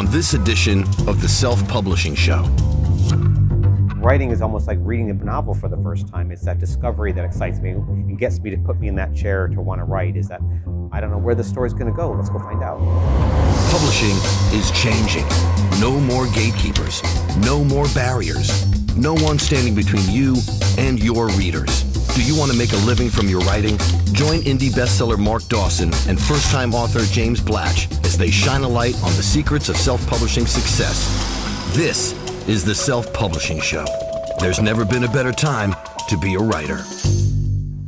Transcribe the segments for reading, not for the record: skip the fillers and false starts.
on this edition of the Self-Publishing Show. Writing is almost like reading a novel for the first time. It's that discovery that excites me and gets me to put me in that chair to want to write, is that I don't know where the story's going to go. Let's go find out. Publishing is changing. No more gatekeepers, no more barriers, no one standing between you and your readers. Do you want to make a living from your writing? Join indie bestseller Mark Dawson and first-time author James Blatch as they shine a light on the secrets of self-publishing success. This is the Self-Publishing Show. There's never been a better time to be a writer.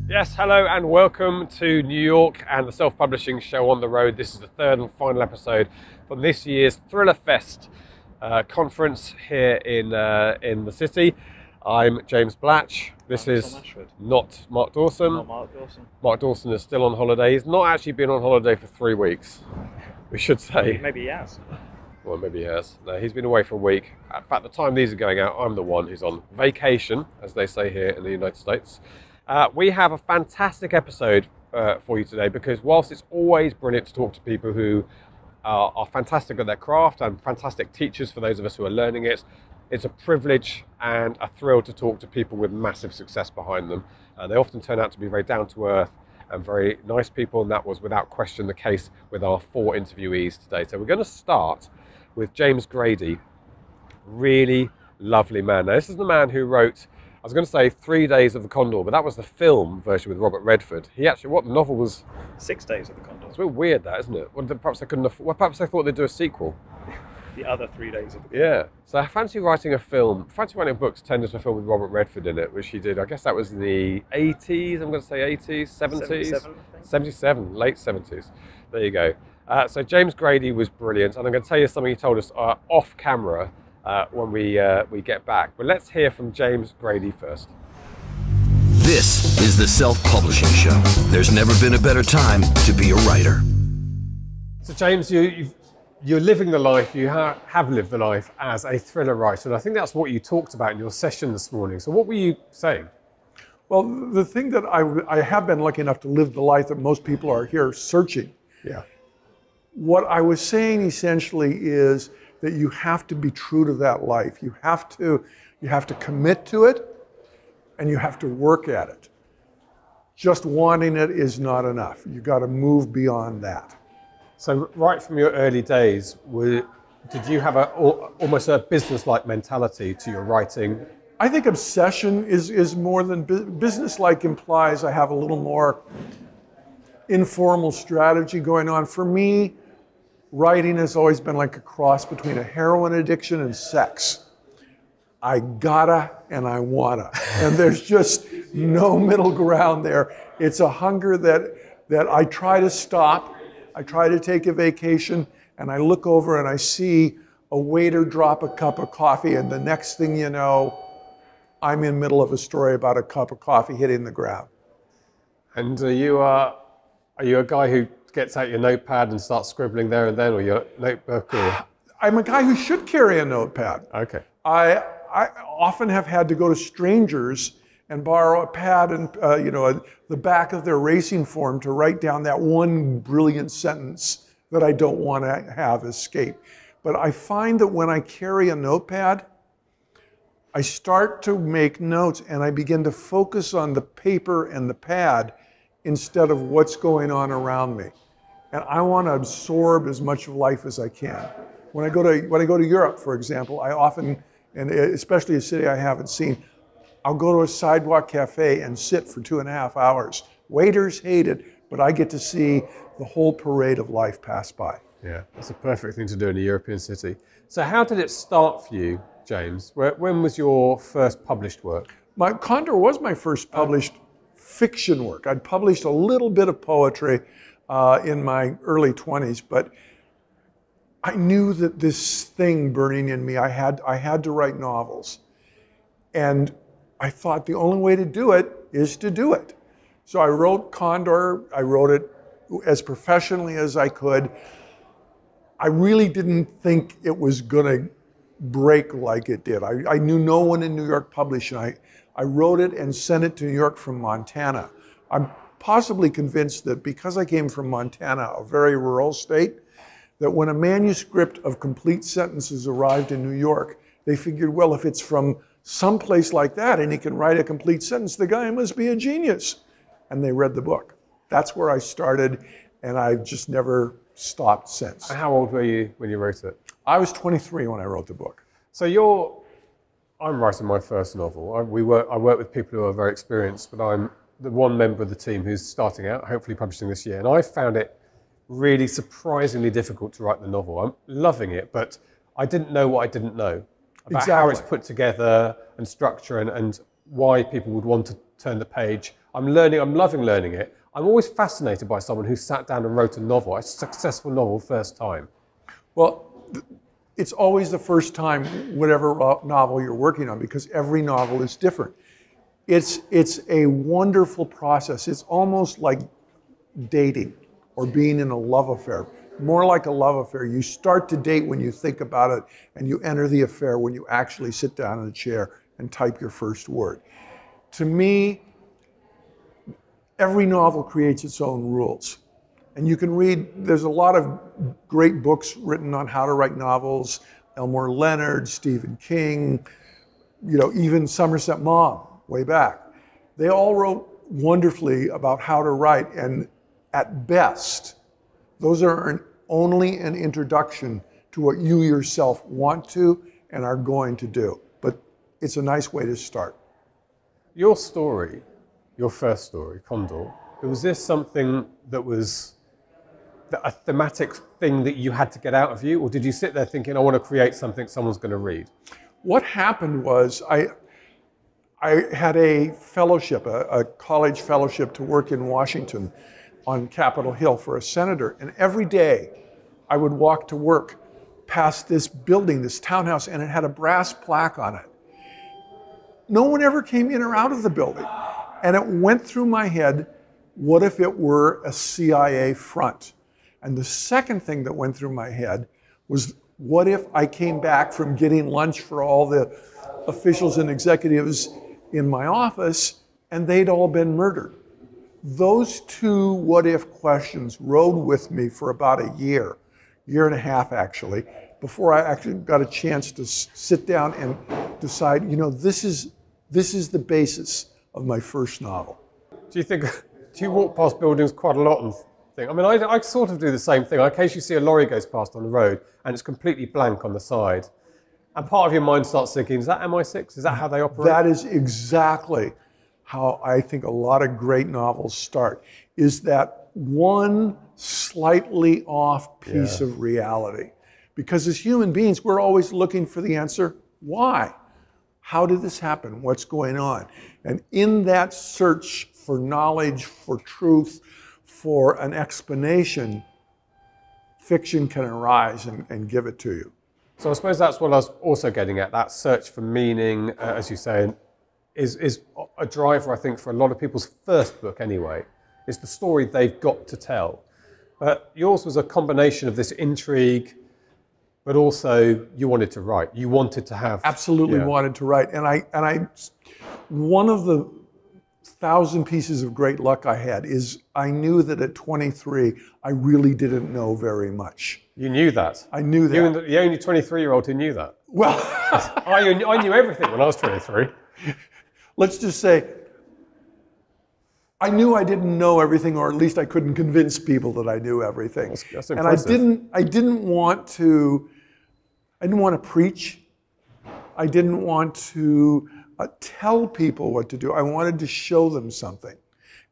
Yes, hello and welcome to New York and the Self-Publishing Show on the road. This is the third and final episode from this year's Thrillerfest conference here in the city. I'm James Blatch. This is not Mark Dawson. Not Mark Dawson. Mark Dawson is still on holiday. He's not actually been on holiday for 3 weeks, we should say. Maybe he has. Well, maybe he has. No, he's been away for a week. In fact, the time these are going out, I'm the one who's on vacation, as they say here in the United States. We have a fantastic episode for you today, because whilst it's always brilliant to talk to people who are fantastic at their craft and fantastic teachers for those of us who are learning it, it's a privilege and a thrill to talk to people with massive success behind them. They often turn out to be very down-to-earth and very nice people, and that was without question the case with our 4 interviewees today. So we're going to start with James Grady. Really lovely man. Now, this is the man who wrote, I was going to say 3 Days of the Condor, but that was the film version with Robert Redford. He actually, what the novel was? 6 Days of the Condor. It's a bit weird, that, isn't it? Well, perhaps they couldn't afford, well, perhaps they thought they'd do a sequel. The other 3 Days of the Condor. Yeah. So I fancy writing a film, fancy writing a book to turn into a film with Robert Redford in it, which he did, I guess that was in the 80s, I'm going to say 80s, 70s? 77, I think. 77, late 70s. There you go. So James Grady was brilliant, and I'm going to tell you something he told us off camera when we get back. But let's hear from James Grady first. This is the Self-Publishing Show. There's never been a better time to be a writer. So James, you're living the life, you have lived the life as a thriller writer, and I think that's what you talked about in your session this morning. So what were you saying? Well, the thing that I have been lucky enough to live the life that most people are here searching. Yeah. What I was saying essentially is that you have to be true to that life. You have to commit to it, and you have to work at it. Just wanting it is not enough. You got to move beyond that. So right from your early days, did you have almost a business-like mentality to your writing? I think obsession is more than business-like implies I have a little more informal strategy going on. For me, writing has always been like a cross between a heroin addiction and sex. I gotta and I wanna. And there's just no middle ground there. It's a hunger that I try to stop. I try to take a vacation, and I look over and I see a waiter drop a cup of coffee, and the next thing you know, I'm in the middle of a story about a cup of coffee hitting the ground. And are you a guy who gets out your notepad and starts scribbling there and then, or your notebook? Or? I'm a guy who should carry a notepad. Okay. I often have had to go to strangers and borrow a pad and the back of their racing form to write down that one brilliant sentence that I don't want to have escape. But I find that when I carry a notepad, I start to make notes and I begin to focus on the paper and the pad instead of what's going on around me. And I want to absorb as much of life as I can. When I go to Europe, for example, I often, and especially a city I haven't seen, I'll go to a sidewalk cafe and sit for 2.5 hours. Waiters hate it, but I get to see the whole parade of life pass by. Yeah, that's a perfect thing to do in a European city. So how did it start for you, James? When was your first published work? Condor was my first published fiction work. I'd published a little bit of poetry in my early 20s, but I knew that this thing burning in me, I had to write novels. And I thought the only way to do it is to do it. So I wrote Condor. I wrote it as professionally as I could. I really didn't think it was going to break like it did. I knew no one in New York published it. I wrote it and sent it to New York from Montana. I'm possibly convinced that because I came from Montana, a very rural state, that when a manuscript of complete sentences arrived in New York, they figured, well, if it's from someplace like that and he can write a complete sentence, the guy must be a genius. And they read the book. That's where I started, and I've just never stopped since. And how old were you when you wrote it? I was 23 when I wrote the book. So I'm writing my first novel. I work with people who are very experienced, but I'm the one member of the team who's starting out, hopefully publishing this year. And I found it really surprisingly difficult to write the novel. I'm loving it, but I didn't know what I didn't know about how it's put together and structure and why people would want to turn the page. I'm loving learning it. I'm always fascinated by someone who sat down and wrote a novel, a successful novel first time. Well, it's always the first time, whatever novel you're working on, because every novel is different. It's a wonderful process. It's almost like dating or being in a love affair. More like a love affair. You start to date when you think about it, and you enter the affair when you actually sit down in a chair and type your first word. To me, every novel creates its own rules. And you can read, there's a lot of great books written on how to write novels. Elmore Leonard, Stephen King, even Somerset Maugham, way back. They all wrote wonderfully about how to write, and at best, those are only an introduction to what you yourself want to and are going to do. But it's a nice way to start. Your story, your first story, Condor, was this something that was a thematic thing that you had to get out of you, or did you sit there thinking, I want to create something someone's going to read? What happened was I had a fellowship, a college fellowship to work in Washington on Capitol Hill for a senator, and every day I would walk to work past this building, this townhouse, and it had a brass plaque on it. No one ever came in or out of the building. And it went through my head, what if it were a CIA front? And the second thing that went through my head was, what if I came back from getting lunch for all the officials and executives in my office and they'd all been murdered? Those two what if questions rode with me for about a year and a half actually, before I actually got a chance to sit down and decide, this is the basis of my first novel. Do you walk past buildings quite a lot and think, I sort of do the same thing. I occasionally see a lorry goes past on the road and it's completely blank on the side. And part of your mind starts thinking, is that MI6? Is that how they operate? That is exactly how I think a lot of great novels start, is that one slightly off piece of reality. Because as human beings, we're always looking for the answer, why? How did this happen? What's going on? And in that search for knowledge, for truth, for an explanation, fiction can arise and give it to you. So I suppose that's what I was also getting at, that search for meaning, as you say, is a driver, I think, for a lot of people's first book anyway, is the story they've got to tell. But yours was a combination of this intrigue, but also you wanted to write. You wanted to have... Absolutely wanted to write. And I, one of the 1,000 pieces of great luck I had is I knew that at 23, I really didn't know very much. You knew that? I knew that. You were the only 23-year-old who knew that? Well... I knew everything when I was 23. Let's just say, I knew I didn't know everything, or at least I couldn't convince people that I knew everything. That's and impressive. I didn't want to preach. I didn't want to tell people what to do. I wanted to show them something.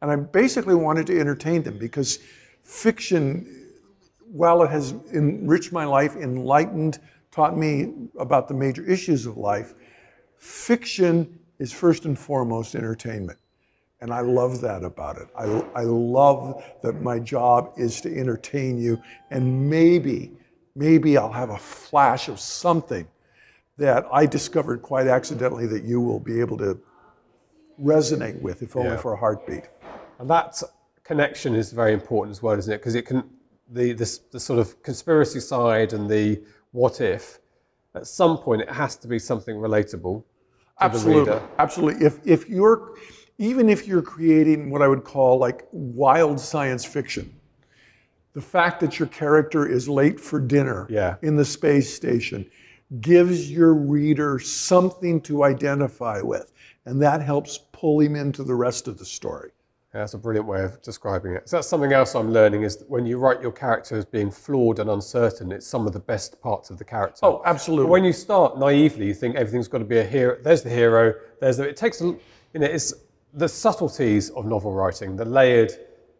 And I basically wanted to entertain them, because fiction, while it has enriched my life, enlightened, taught me about the major issues of life, fiction is first and foremost entertainment. And I love that about it. I love that my job is to entertain you, and maybe I'll have a flash of something that I discovered quite accidentally that you will be able to resonate with, if only for a heartbeat. And that connection is very important as well, isn't it? Because it can, the sort of conspiracy side and the what if, at some point it has to be something relatable to the reader. Absolutely. Even if you're creating what I would call like wild science fiction, the fact that your character is late for dinner Yeah. in the space station gives your reader something to identify with, and that helps pull him into the rest of the story. Yeah, that's a brilliant way of describing it. So that's something else I'm learning, is that when you write your character as being flawed and uncertain, it's some of the best parts of the character. Oh, absolutely. But when you start naively, you think everything's got to be a hero. There's the hero. It takes, it's the subtleties of novel writing, the layered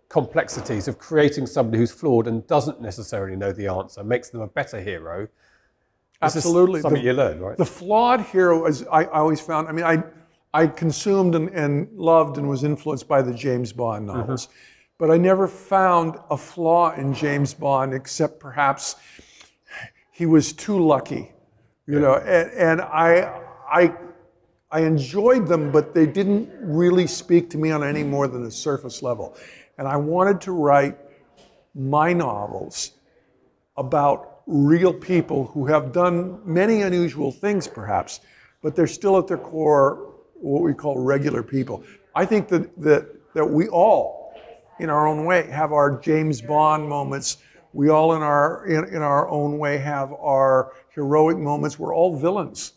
complexities of creating somebody who's flawed and doesn't necessarily know the answer, makes them a better hero. This Absolutely. is something you learn, right? The flawed hero, as I always found, I mean, I consumed and loved and was influenced by the James Bond novels, but I never found a flaw in James Bond except perhaps he was too lucky, you know, and I enjoyed them, but they didn't really speak to me on any more than a surface level. And I wanted to write my novels about real people who have done many unusual things perhaps, but they're still at their core what we call regular people. I think that we all, in our own way, have our James Bond moments. We all in our own way have our heroic moments. We're all villains.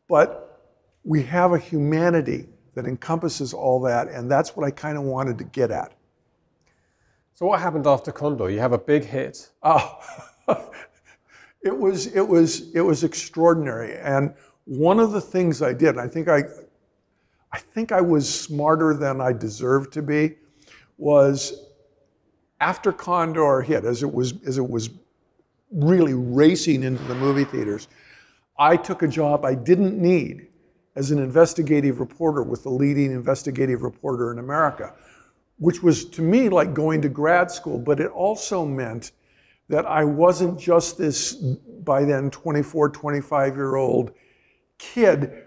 But we have a humanity that encompasses all that, and that's what I kind of wanted to get at. So what happened after Condor? You have a big hit. Oh, it was extraordinary. And one of the things I did, and I think I was smarter than I deserved to be, was after Condor hit, as it was really racing into the movie theaters, I took a job I didn't need as an investigative reporter with the leading investigative reporter in America, which was to me like going to grad school, but it also meant that I wasn't just this, by then, 24, 25-year-old kid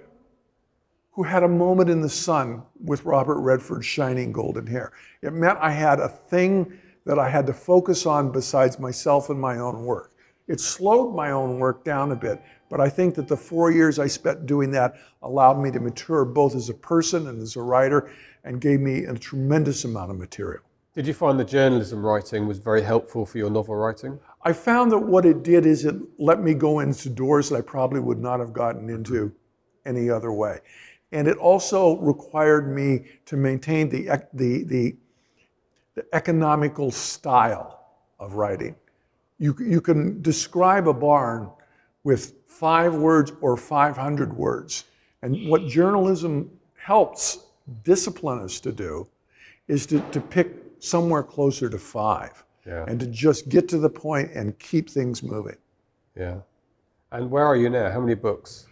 who had a moment in the sun with Robert Redford's shining golden hair. It meant I had a thing that I had to focus on besides myself and my own work. It slowed my own work down a bit, but I think that the 4 years I spent doing that allowed me to mature both as a person and as a writer, and gave me a tremendous amount of material. Did you find the journalism writing was very helpful for your novel writing? I found that what it did is it let me go into doors that I probably would not have gotten into any other way. And it also required me to maintain the economical style of writing. You can describe a barn with 5 words or 500 words. And what journalism helps discipline us to do is to pick somewhere closer to 5. Yeah. And to just get to the point and keep things moving. Yeah. And where are you now? How many books?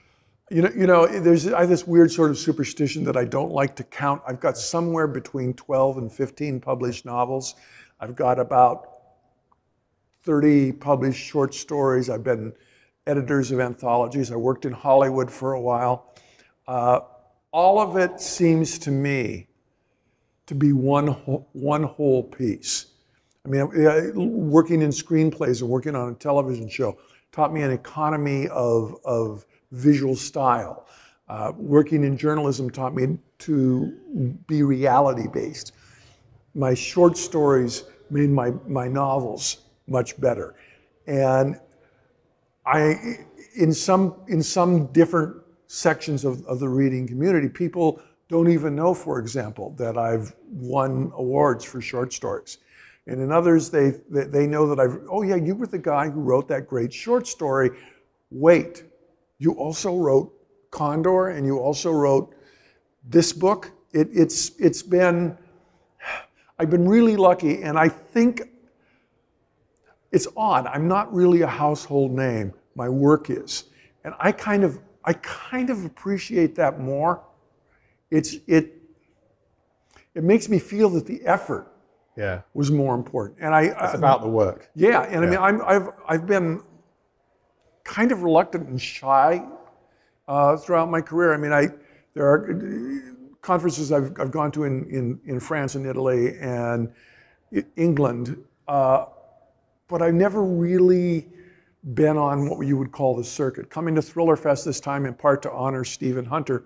I have this weird sort of superstition that I don't like to count. I've got somewhere between 12 and 15 published novels. I've got about 30 published short stories. I've been editors of anthologies. I worked in Hollywood for a while. All of it seems to me to be one whole piece. I mean, working in screenplays and working on a television show taught me an economy of visual style. Working in journalism taught me to be reality-based. My short stories made my novels much better. And in some different sections of the reading community, people don't even know, for example, that I've won awards for short stories. And in others, they know that oh yeah, you were the guy who wrote that great short story. Wait, you also wrote Condor and you also wrote this book? I've been really lucky, and I think it's odd. I'm not really a household name. My work is. And I kind of appreciate that more. It makes me feel that the effort was more important. And it's about the work. Yeah, and I mean, I've been kind of reluctant and shy throughout my career. I mean, there are conferences I've gone to in France and Italy and England, but I've never really been on what you would call the circuit. Coming to Thrillerfest this time, in part to honor Stephen Hunter,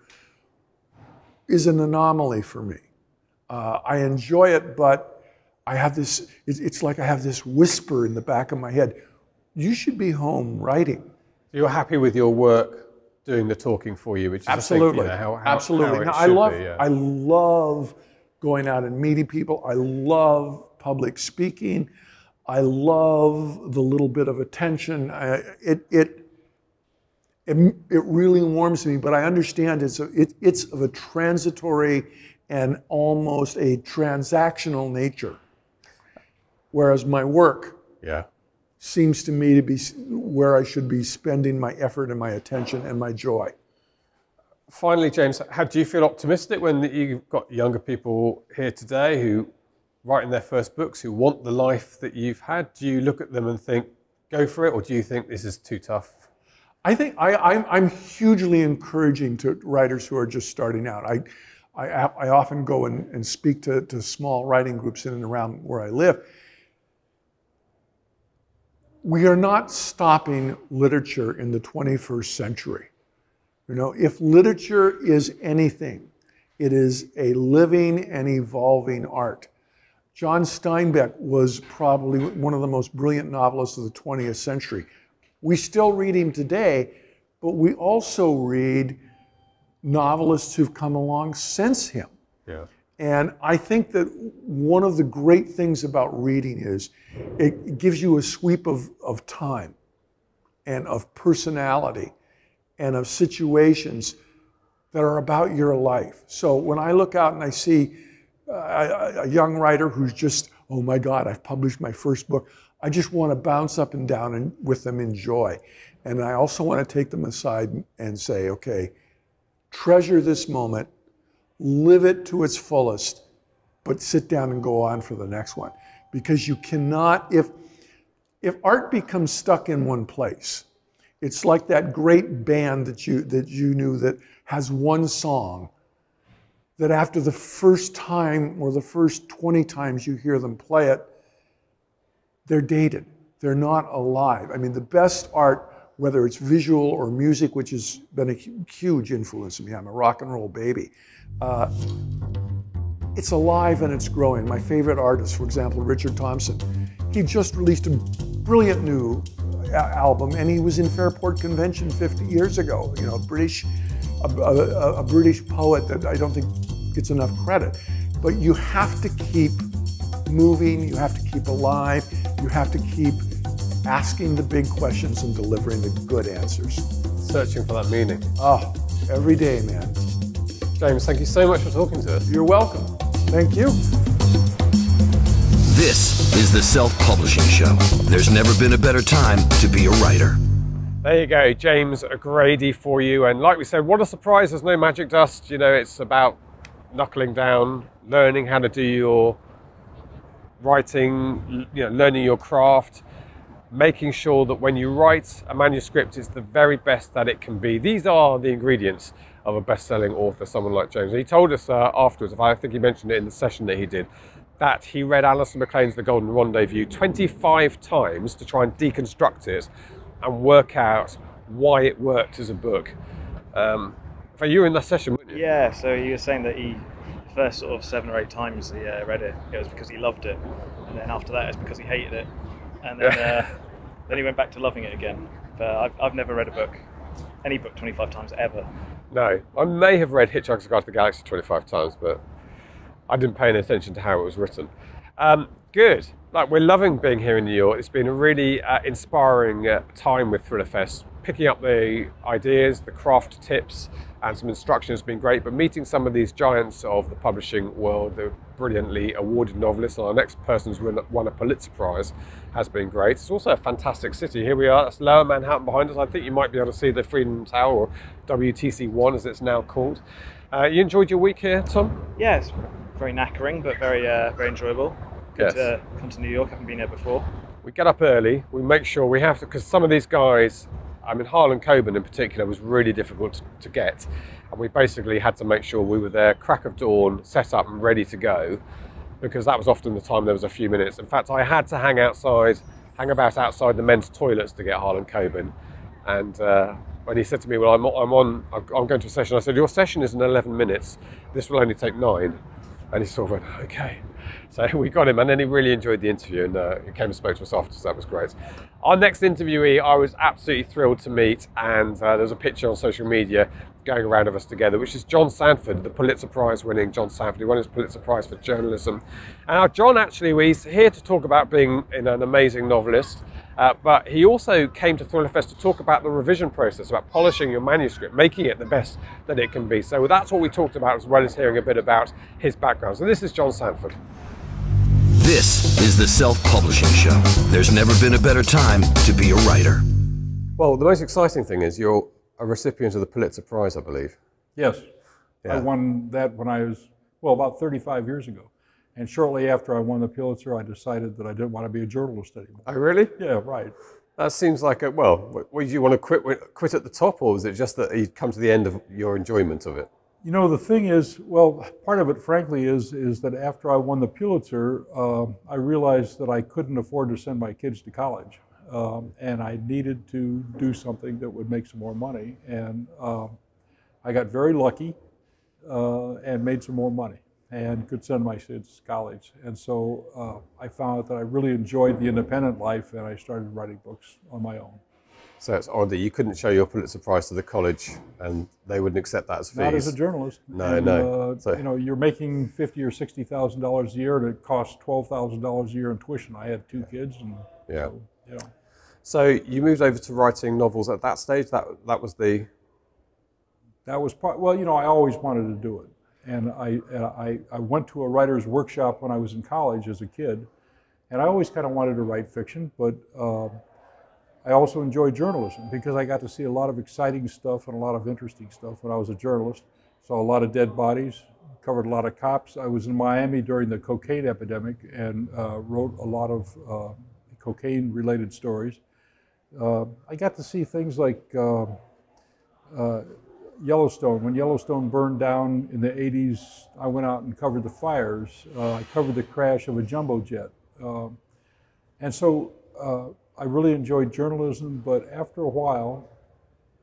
is an anomaly for me. I enjoy it, but I have this, it's like I have this whisper in the back of my head, you should be home writing. You're happy with your work doing the talking for you, which is Absolutely. Absolutely. Now, Yeah. I love going out and meeting people. I love public speaking. I love the little bit of attention. It really warms me, but I understand it's of a transitory and almost a transactional nature. Whereas my work seems to me to be where I should be spending my effort and my attention and my joy. Finally, James, do you feel optimistic when you've got younger people here today who writing their first books, who want the life that you've had? Do you look at them and think, go for it, or do you think this is too tough? I think I'm hugely encouraging to writers who are just starting out. I often go and speak to small writing groups in and around where I live. We are not stopping literature in the 21st century. You know, if literature is anything, it is a living and evolving art. John Steinbeck was probably one of the most brilliant novelists of the 20th century. We still read him today, but we also read novelists who've come along since him. Yeah. And I think that one of the great things about reading is it gives you a sweep of time and of personality and of situations that are about your life. So when I look out and I see a young writer who's just, oh my God, I've published my first book, I just want to bounce up and down and with them in joy. And I also want to take them aside and say, okay, treasure this moment, live it to its fullest, but sit down and go on for the next one. Because you cannot, if art becomes stuck in one place, it's like that great band that you knew that has one song that after the first time or the first 20 times you hear them play it, they're dated. They're not alive. I mean, the best art, whether it's visual or music, which has been a huge influence on me. I'm a rock and roll baby. It's alive and it's growing. My favorite artist, for example, Richard Thompson, he just released a brilliant new album, and he was in Fairport Convention 50 years ago. You know, a British poet that I don't think gets enough credit. But you have to keep moving, you have to keep alive, you have to keep asking the big questions and delivering the good answers. Searching for that meaning. Oh, every day, man. James, thank you so much for talking to us. You're welcome. Thank you. This is the Self-Publishing Show. There's never been a better time to be a writer. There you go, James Grady for you. And like we said, what a surprise, there's no magic dust. You know, it's about knuckling down, learning how to do your writing, you know, learning your craft, making sure that when you write a manuscript, it's the very best that it can be. These are the ingredients of a best-selling author, someone like James. And he told us afterwards, I think he mentioned it in the session that he did, that he read Alistair MacLean's The Golden Rendezvous 25 times to try and deconstruct it and work out why it worked as a book. For you in that session, weren't you? Yeah, so he was saying that the first sort of 7 or 8 times he read it, it was because he loved it. And then after that, it's because he hated it. And then, then he went back to loving it again. But I've never read a book, any book 25 times ever. No, I may have read Hitchhiker's Guide to the Galaxy 25 times, but I didn't pay any attention to how it was written. Good. Like, we're loving being here in New York. It's been a really inspiring time with Thrillerfest. Picking up the ideas, the craft tips, and some instruction has been great, but meeting some of these giants of the publishing world, the brilliantly awarded novelists, and our next person who's won a Pulitzer Prize has been great. It's also a fantastic city. Here we are, that's Lower Manhattan behind us. I think you might be able to see the Freedom Tower, or WTC1 as it's now called. You enjoyed your week here, Tom? Yes, very knackering, but very enjoyable. Good to come to New York, I haven't been here before. We get up early, we make sure we have to, because some of these guys, I mean, Harlan Coben in particular was really difficult to get. And we basically had to make sure we were there, crack of dawn, set up and ready to go, because that was often the time there was a few minutes. In fact, I had to hang about outside the men's toilets to get Harlan Coben. And when he said to me, well, I'm going to a session, I said, your session is in 11 minutes. This will only take 9. And he sort of went, okay. So we got him, and then he really enjoyed the interview, and he came and spoke to us after, so that was great. Our next interviewee, I was absolutely thrilled to meet, and there's a picture on social media going around of us together, which is John Sandford, the Pulitzer Prize winning John Sandford. He won his Pulitzer Prize for journalism. And now John actually, he's here to talk about being an amazing novelist, but he also came to Thrillerfest to talk about the revision process, about polishing your manuscript, making it the best that it can be. So that's what we talked about, as well as hearing a bit about his background. So this is John Sandford. This is the Self-Publishing Show. There's never been a better time to be a writer. Well, the most exciting thing is you're a recipient of the Pulitzer Prize, I believe. Yes. Yeah. I won that when I was, well, about 35 years ago. And shortly after I won the Pulitzer, I decided that I didn't want to be a journalist anymore. Oh, really? Yeah, right. That seems like well, did you want to quit at the top, or was it just that you'd come to the end of your enjoyment of it? You know, the thing is, well, part of it, frankly, is that after I won the Pulitzer, I realized that I couldn't afford to send my kids to college. And I needed to do something that would make some more money. And I got very lucky and made some more money and could send my kids to college. And so I found out that I really enjoyed the independent life, and I started writing books on my own. So it's odd that you couldn't show your Pulitzer Prize to the college and they wouldn't accept that as fees. Not as a journalist. No, and, no. So, you know, you're making $50,000 or $60,000 a year, and it costs $12,000 a year in tuition. I had 2 kids, and yeah. so, you know. So you moved over to writing novels at that stage. That was the. That was part. Well, you know, I always wanted to do it, and I went to a writer's workshop when I was in college as a kid, and I always kind of wanted to write fiction, but I also enjoyed journalism because I got to see a lot of exciting stuff and a lot of interesting stuff when I was a journalist. Saw a lot of dead bodies, covered a lot of cops. I was in Miami during the cocaine epidemic and wrote a lot of cocaine-related stories. I got to see things like Yellowstone. When Yellowstone burned down in the 80s, I went out and covered the fires. I covered the crash of a jumbo jet. And so I really enjoyed journalism, but after a while,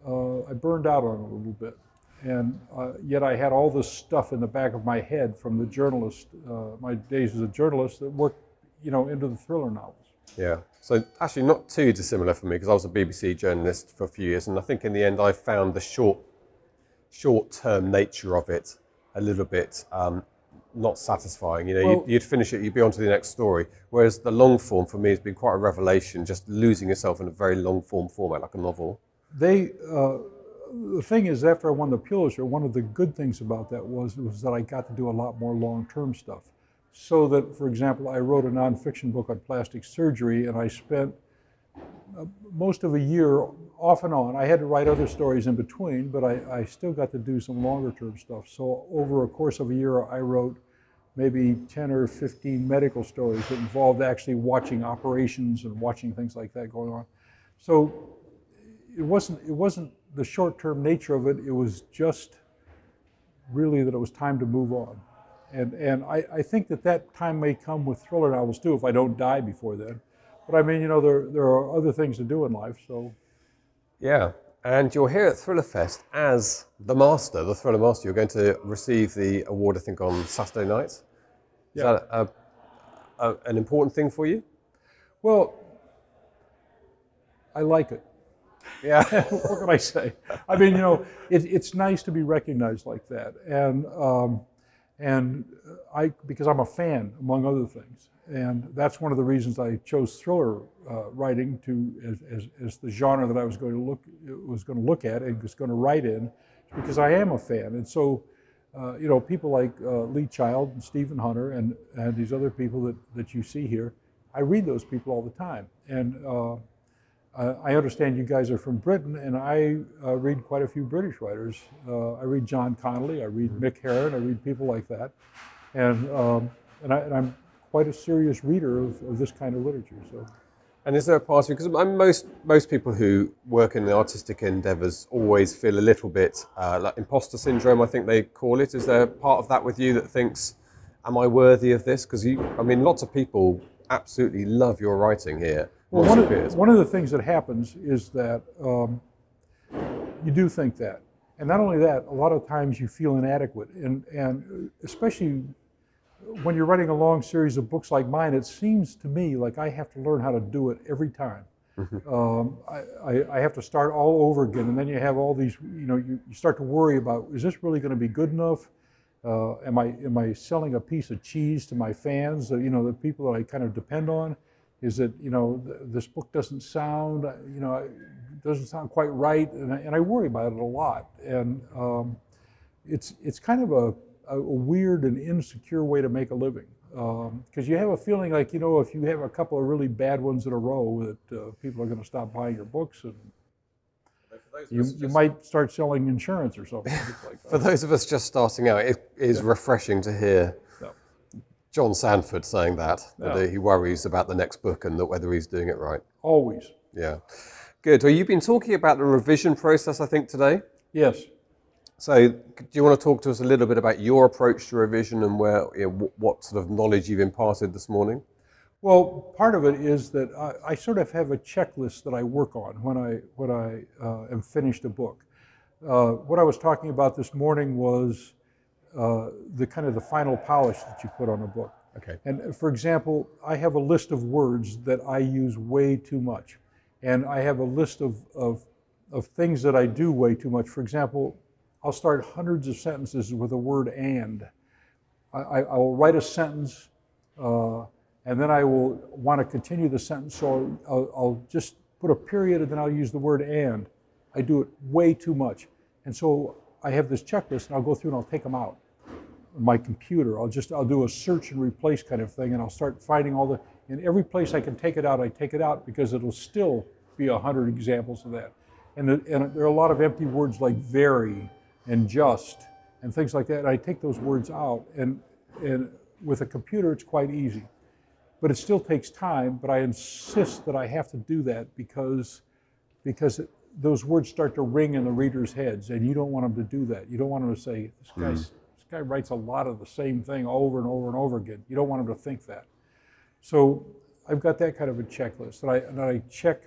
I burned out on it a little bit. And yet I had all this stuff in the back of my head from the journalist, my days as a journalist, that worked, you know, into the thriller novels. Yeah. So actually not too dissimilar for me, because I was a BBC journalist for a few years, and I think in the end I found the short-term nature of it a little bit not satisfying. You know, well, you'd finish it, you'd be on to the next story. Whereas the long form for me has been quite a revelation, just losing yourself in a very long form format, like a novel. The thing is, after I won the Pulitzer, one of the good things about that was that I got to do a lot more long-term stuff. So that, for example, I wrote a nonfiction book on plastic surgery, and I spent most of a year off and on. I had to write other stories in between, but I still got to do some longer-term stuff. So over a course of a year, I wrote maybe 10 or 15 medical stories that involved actually watching operations and watching things like that going on. So it wasn't the short-term nature of it. It was just really that it was time to move on. And I think that time may come with thriller novels too, if I don't die before then. But I mean, you know, there are other things to do in life, so. Yeah, and you're here at Thrillerfest as the master, the thriller master. You're going to receive the award, I think, on Saturday night. Is Yeah. that an important thing for you? Well, I like it. Yeah. What can I say? I mean, you know, it's nice to be recognized like that, and because I'm a fan, among other things, and that's one of the reasons I chose thriller writing as the genre that I was going to look at and was going to write in, because I am a fan, and so you know, people like Lee Child and Stephen Hunter and these other people that you see here, I read those people all the time, and I understand you guys are from Britain, and I read quite a few British writers. I read John Connolly, I read Mick Herron, I read people like that, and I'm quite a serious reader of this kind of literature. So. And is there a part of you, because most people who work in the artistic endeavours always feel a little bit like imposter syndrome, I think they call it. Is there a part of that with you that thinks, am I worthy of this? Because I mean, lots of people absolutely love your writing here. Well, one of the things that happens is that you do think that. And not only that, a lot of times you feel inadequate. And especially when you're writing a long series of books like mine, it seems to me like I have to learn how to do it every time. I have to start all over again, and then you have all these, you start to worry about, is this really going to be good enough? Am I selling a piece of cheese to my fans, the people that I kind of depend on? Is it, this book doesn't sound, doesn't sound quite right, and I worry about it a lot. And it's kind of a weird and insecure way to make a living. Because you have a feeling like, if you have a couple of really bad ones in a row, that people are going to stop buying your books, and you might start selling insurance or something like that. For those of us just starting out, it is refreshing to hear John Sandford saying that he worries about the next book and that whether he's doing it right. Always. Yeah. Good. Well, you've been talking about the revision process, I think, today. Yes. So do you want to talk to us a little bit about your approach to revision and what sort of knowledge you've imparted this morning? Well, part of it is that I sort of have a checklist that I work on when I am finished a book. What I was talking about this morning was the final polish that you put on a book. Okay. And for example, I have a list of words that I use way too much. And I have a list of things that I do way too much. For example, I'll start hundreds of sentences with the word "and." I will write a sentence, and then I will want to continue the sentence, so I'll just put a period, and then I'll use the word "and." I do it way too much. And so I have this checklist, and I'll go through and I'll take them out on my computer. I'll do a search and replace kind of thing, and I'll start finding in every place I can take it out, I take it out, because it'll still be 100 examples of that. And there are a lot of empty words like "very" and "just" and things like that. And I take those words out, and with a computer it's quite easy. But it still takes time, but I insist that I have to do that because those words start to ring in the reader's heads, and you don't want them to do that. You don't want them to say, this guy writes a lot of the same thing over and over and over again. You don't want them to think that. So I've got that kind of a checklist. And I check,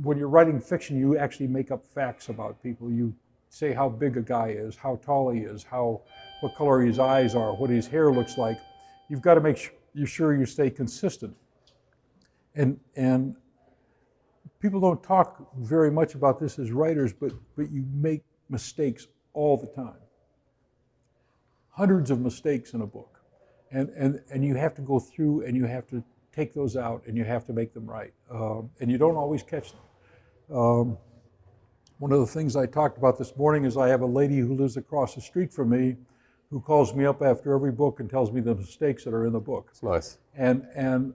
when you're writing fiction, you actually make up facts about people. You say how big a guy is, how tall he is, what color his eyes are, what his hair looks like. You've got to make sure you stay consistent. And people don't talk very much about this as writers, but you make mistakes all the time. Hundreds of mistakes in a book. And you have to go through and you have to take those out and you have to make them right. And you don't always catch them. One of the things I talked about this morning is I have a lady who lives across the street from me who calls me up after every book and tells me the mistakes that are in the book. It's nice. And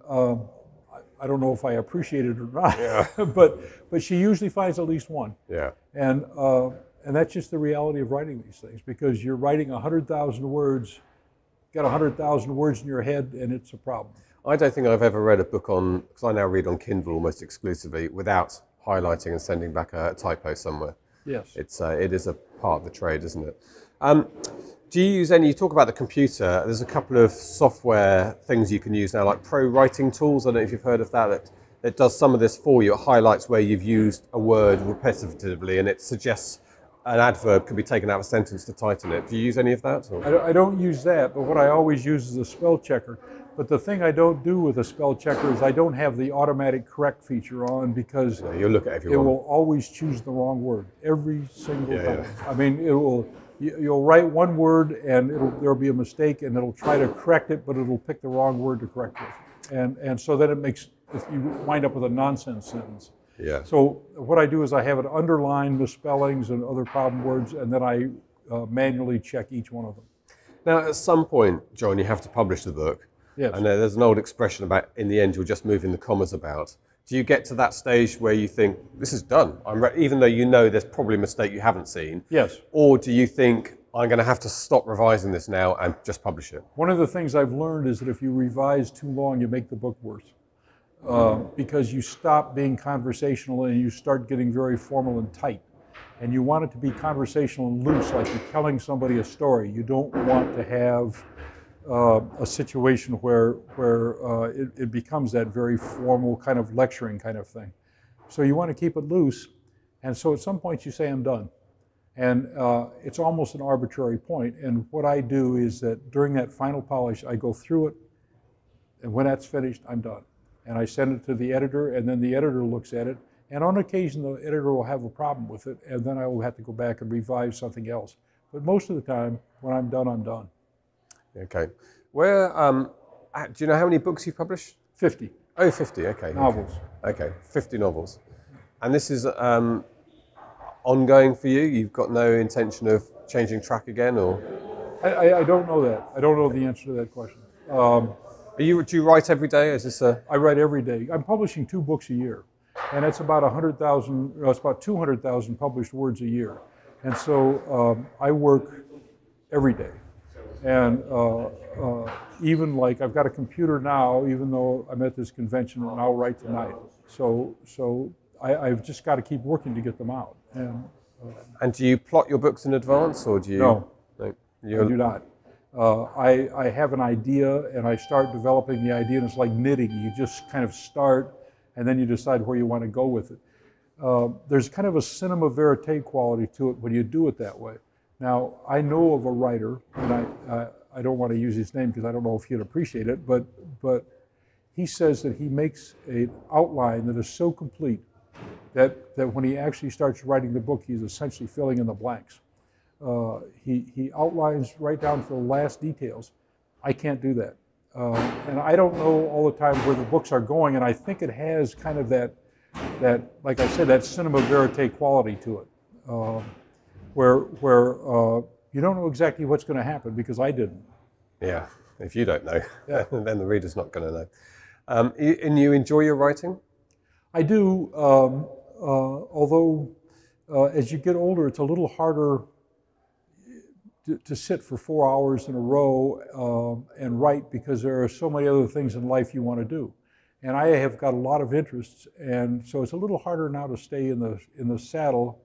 I don't know if I appreciate it or not, yeah. but she usually finds at least one. Yeah. And that's just the reality of writing these things, because you're writing 100,000 words, got 100,000 words in your head, and it's a problem. I don't think I've ever read a book because I now read on Kindle almost exclusively, without highlighting and sending back a typo somewhere. Yes. It is a part of the trade, isn't it? Do you use you talk about the computer, there's a couple of software things you can use now, like pro writing tools. I don't know if you've heard of that. It does some of this for you. It highlights where you've used a word repetitively, and it suggests an adverb could be taken out of a sentence to tighten it. Do you use any of that? I don't use that, but what I always use is a spell checker. But the thing I don't do with a spell checker is I don't have the automatic correct feature on, because you'll look at everyone. It will always choose the wrong word every single time. Yeah. I mean, you'll write one word and there'll be a mistake, and it'll try to correct it, but it'll pick the wrong word to correct it. And so then you wind up with a nonsense sentence. Yeah. So what I do is I have it underline misspellings and other problem words, and then I manually check each one of them. Now, at some point, John, you have to publish the book. Yes. And there's an old expression about, in the end, you're just moving the commas about. Do you get to that stage where you think, this is done, even though you know there's probably a mistake you haven't seen? Yes. Or do you think, I'm going to have to stop revising this now and just publish it? One of the things I've learned is that if you revise too long, you make the book worse. Because you stop being conversational and you start getting very formal and tight. And you want it to be conversational and loose, like you're telling somebody a story. You don't want to have a situation where it becomes that very formal kind of lecturing kind of thing. So you want to keep it loose, and so at some point you say, I'm done. And it's almost an arbitrary point. And what I do is that during that final polish, I go through it, and when that's finished, I'm done. And I send it to the editor, and then the editor looks at it. And on occasion, the editor will have a problem with it, and then I will have to go back and revise something else. But most of the time, when I'm done, I'm done. Okay. Where, do you know how many books you've published? 50. Oh, 50, okay. Novels. Okay, 50 novels. And this is ongoing for you? You've got no intention of changing track again, or? I don't know that. I don't know the answer to that question. Do you write every day? Is this a? I write every day. I'm publishing 2 books a year, and it's about 100,000. It's about 200,000 published words a year, and so I work every day. And even like I've got a computer now, even though I'm at this convention, and I'll write tonight. So I've just got to keep working to get them out. And do you plot your books in advance, or do you? No, I do not. I have an idea, and I start developing the idea, and it's like knitting. You just kind of start, and then you decide where you want to go with it. There's kind of a cinema verite quality to it when you do it that way. Now, I know of a writer, and I don't want to use his name because I don't know if he'd appreciate it, but he says that he makes an outline that is so complete that when he actually starts writing the book, he's essentially filling in the blanks. He outlines right down to the last details. I can't do that. And I don't know all the time where the books are going, and I think it has kind of that like I said, that cinema verite quality to it. Where you don't know exactly what's going to happen because I didn't. Yeah, if you don't know, yeah. Then the reader's not going to know. And you enjoy your writing? I do, although as you get older, it's a little harder to sit for 4 hours in a row and write because there are so many other things in life you want to do. And I have got a lot of interests, and so it's a little harder now to stay in the saddle.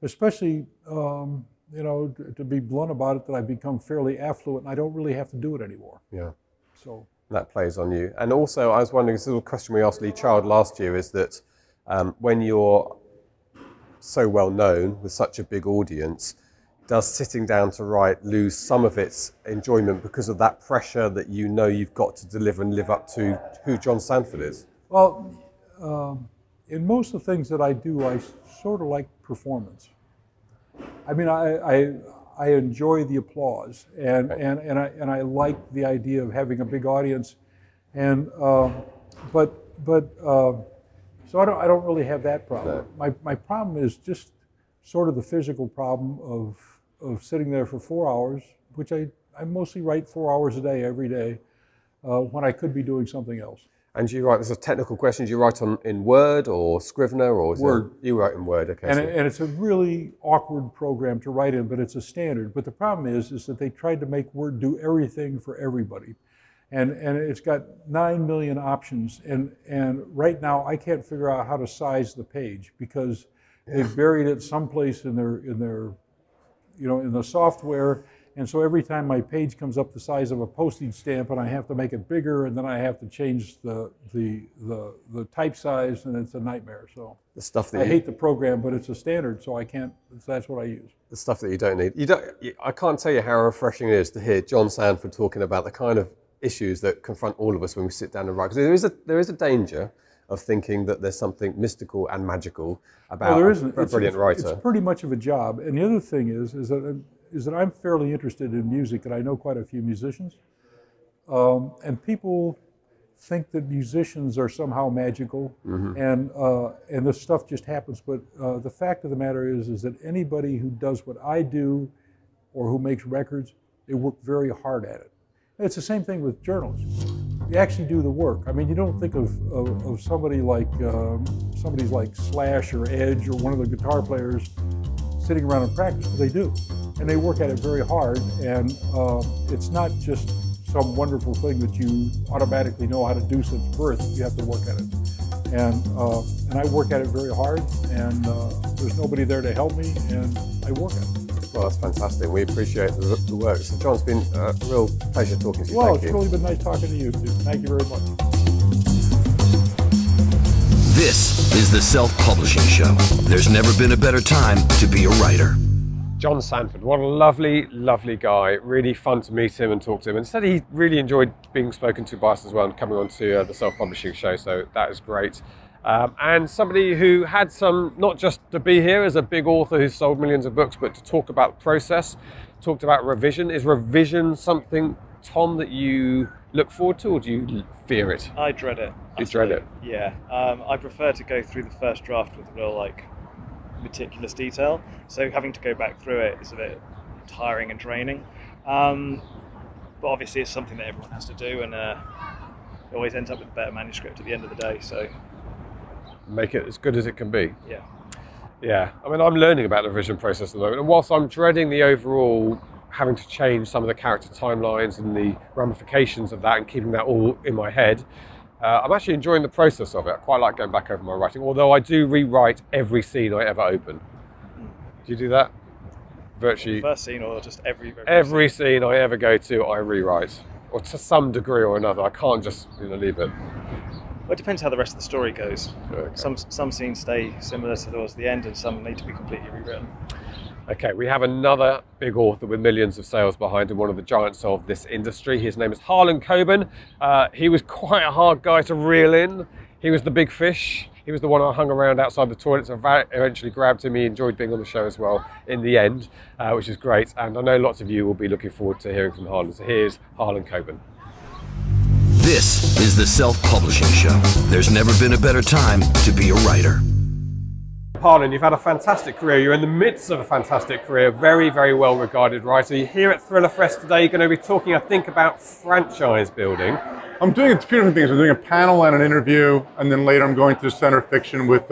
Especially, you know, to be blunt about it, that I've become fairly affluent and I don't really have to do it anymore. Yeah. So that plays on you. And also, I was wondering, this little question we asked Lee Child last year is that when you're so well known with such a big audience, does sitting down to write lose some of its enjoyment because of that pressure that you know you've got to deliver and live up to who John Sandford is? Well, in most of the things that I do, I sort of like performance. I mean, I enjoy the applause, and I like the idea of having a big audience, and so I don't really have that problem. No. My problem is just sort of the physical problem of sitting there for 4 hours, which I mostly write 4 hours a day every day, when I could be doing something else. And do you write, this is a technical question, do you write in Word or Scrivener or Word? You write in Word, okay. And it's a really awkward program to write in, but it's a standard. But the problem is that they tried to make Word do everything for everybody. And it's got 9 million options. And right now I can't figure out how to size the page because they've buried it someplace in their you know, in the software. And so every time my page comes up the size of a postage stamp and I have to make it bigger, and then I have to change the type size, and it's a nightmare. So the stuff that I hate the program, but it's a standard, so I can't, that's what I use. The stuff that you don't need. I can't tell you how refreshing it is to hear John Sandford talking about the kind of issues that confront all of us when we sit down and write. Because there is a danger of thinking that there's something mystical and magical about a brilliant writer. It's pretty much of a job. And the other thing is that I'm fairly interested in music, and I know quite a few musicians. And people think that musicians are somehow magical, and this stuff just happens. But the fact of the matter is that anybody who does what I do, or who makes records, they work very hard at it. And it's the same thing with journalists. You actually do the work. I mean, you don't think of somebody like Slash or Edge or one of the guitar players sitting around and practice, but they do. And they work at it very hard, and it's not just some wonderful thing that you automatically know how to do since birth. You have to work at it. And I work at it very hard, and there's nobody there to help me, and I work at it. Well, that's fantastic. We appreciate the work. So, John, it's been a real pleasure talking to you. Well, Thank you. It's really been nice talking to you, too. Thank you very much. This is the Self-Publishing Show. There's never been a better time to be a writer. John Sandford, what a lovely, lovely guy. Really fun to meet him and talk to him. And said he really enjoyed being spoken to by us as well and coming on to the self-publishing show. So that is great. And somebody who had some, not just to be here as a big author who's sold millions of books, but to talk about the process, talked about revision. Is revision something, Tom, that you look forward to, or do you fear it? I dread it. You dread it? Yeah. I prefer to go through the first draft with real, meticulous detail. So having to go back through it is a bit tiring and draining. But obviously it's something that everyone has to do, and it always ends up with a better manuscript at the end of the day. So make it as good as it can be. Yeah. Yeah. I mean, I'm learning about the revision process at the moment, and whilst I'm dreading the overall having to change some of the character timelines and the ramifications of that and keeping that all in my head, I'm actually enjoying the process of it. I quite like going back over my writing, although I do rewrite every scene I ever open. Do you do that? Virtually. First scene, or just every scene I ever go to, I rewrite, or to some degree or another. I can't just leave it. Well, it depends how the rest of the story goes. Okay. Some scenes stay similar towards the end, and some need to be completely rewritten. Okay, we have another big author with millions of sales behind him, one of the giants of this industry. His name is Harlan Coben. He was quite a hard guy to reel in. He was the big fish. He was the one I hung around outside the toilets. I eventually grabbed him. He enjoyed being on the show as well in the end, which is great. And I know lots of you will be looking forward to hearing from Harlan. So here's Harlan Coben. This is the Self-Publishing Show. There's never been a better time to be a writer. Harlan, you've had a fantastic career. You're in the midst of a fantastic career, very, very well regarded writer. You're here at Thrillerfest today. You're going to be talking, I think, about franchise building. I'm doing a few different things. I'm doing a panel and an interview, and then later I'm going to the Center of Fiction with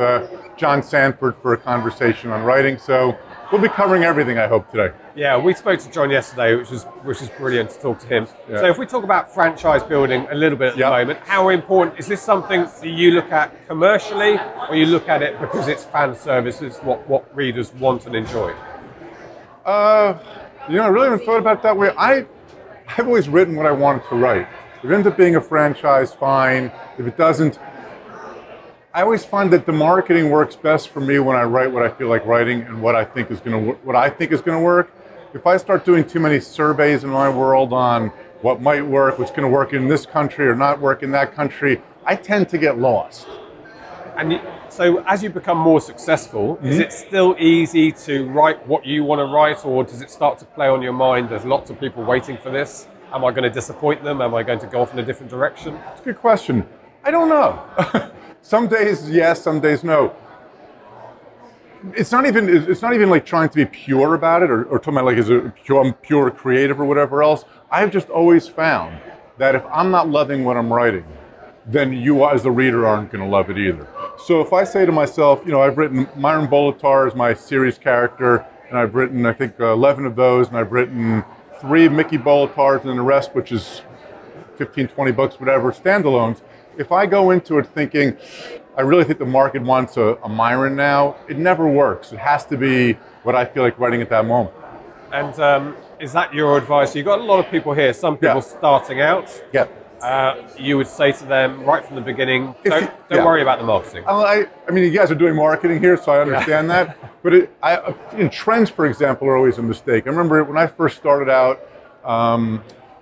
John Sandford for a conversation on writing. So we'll be covering everything, I hope, today. Yeah, we spoke to John yesterday, which was brilliant to talk to him. Yeah. So if we talk about franchise building a little bit at the moment, how important is this? Something that you look at commercially, or you look at it because it's fan service, it's what readers want and enjoy? I really haven't thought about it that way. I've always written what I wanted to write. If it ends up being a franchise, fine. If it doesn't, I always find that the marketing works best for me when I write what I feel like writing and what I think is going to work. If I start doing too many surveys in my world on what might work, what's going to work in this country or not work in that country, I tend to get lost. And so as you become more successful, is it still easy to write what you want to write, or does it start to play on your mind? There's lots of people waiting for this. Am I going to disappoint them? Am I going to go off in a different direction? That's a good question. I don't know. Some days yes, some days no. It's not even like trying to be pure about it, or talking about like I'm pure creative or whatever else. I've just always found that if I'm not loving what I'm writing, then you as the reader aren't going to love it either. So if I say to myself, I've written Myron Bolitar as my series character, and I've written I think 11 of those, and I've written 3 Mickey Bolitars, and then the rest, which is 15, 20 books, whatever, standalones. If I go into it thinking, I really think the market wants a Myron now, it never works. It has to be what I feel like writing at that moment. And is that your advice? You've got a lot of people here, some people starting out. Yeah. You would say to them right from the beginning, don't worry about the marketing. I mean, you guys are doing marketing here, so I understand that. But trends, for example, are always a mistake. I remember when I first started out,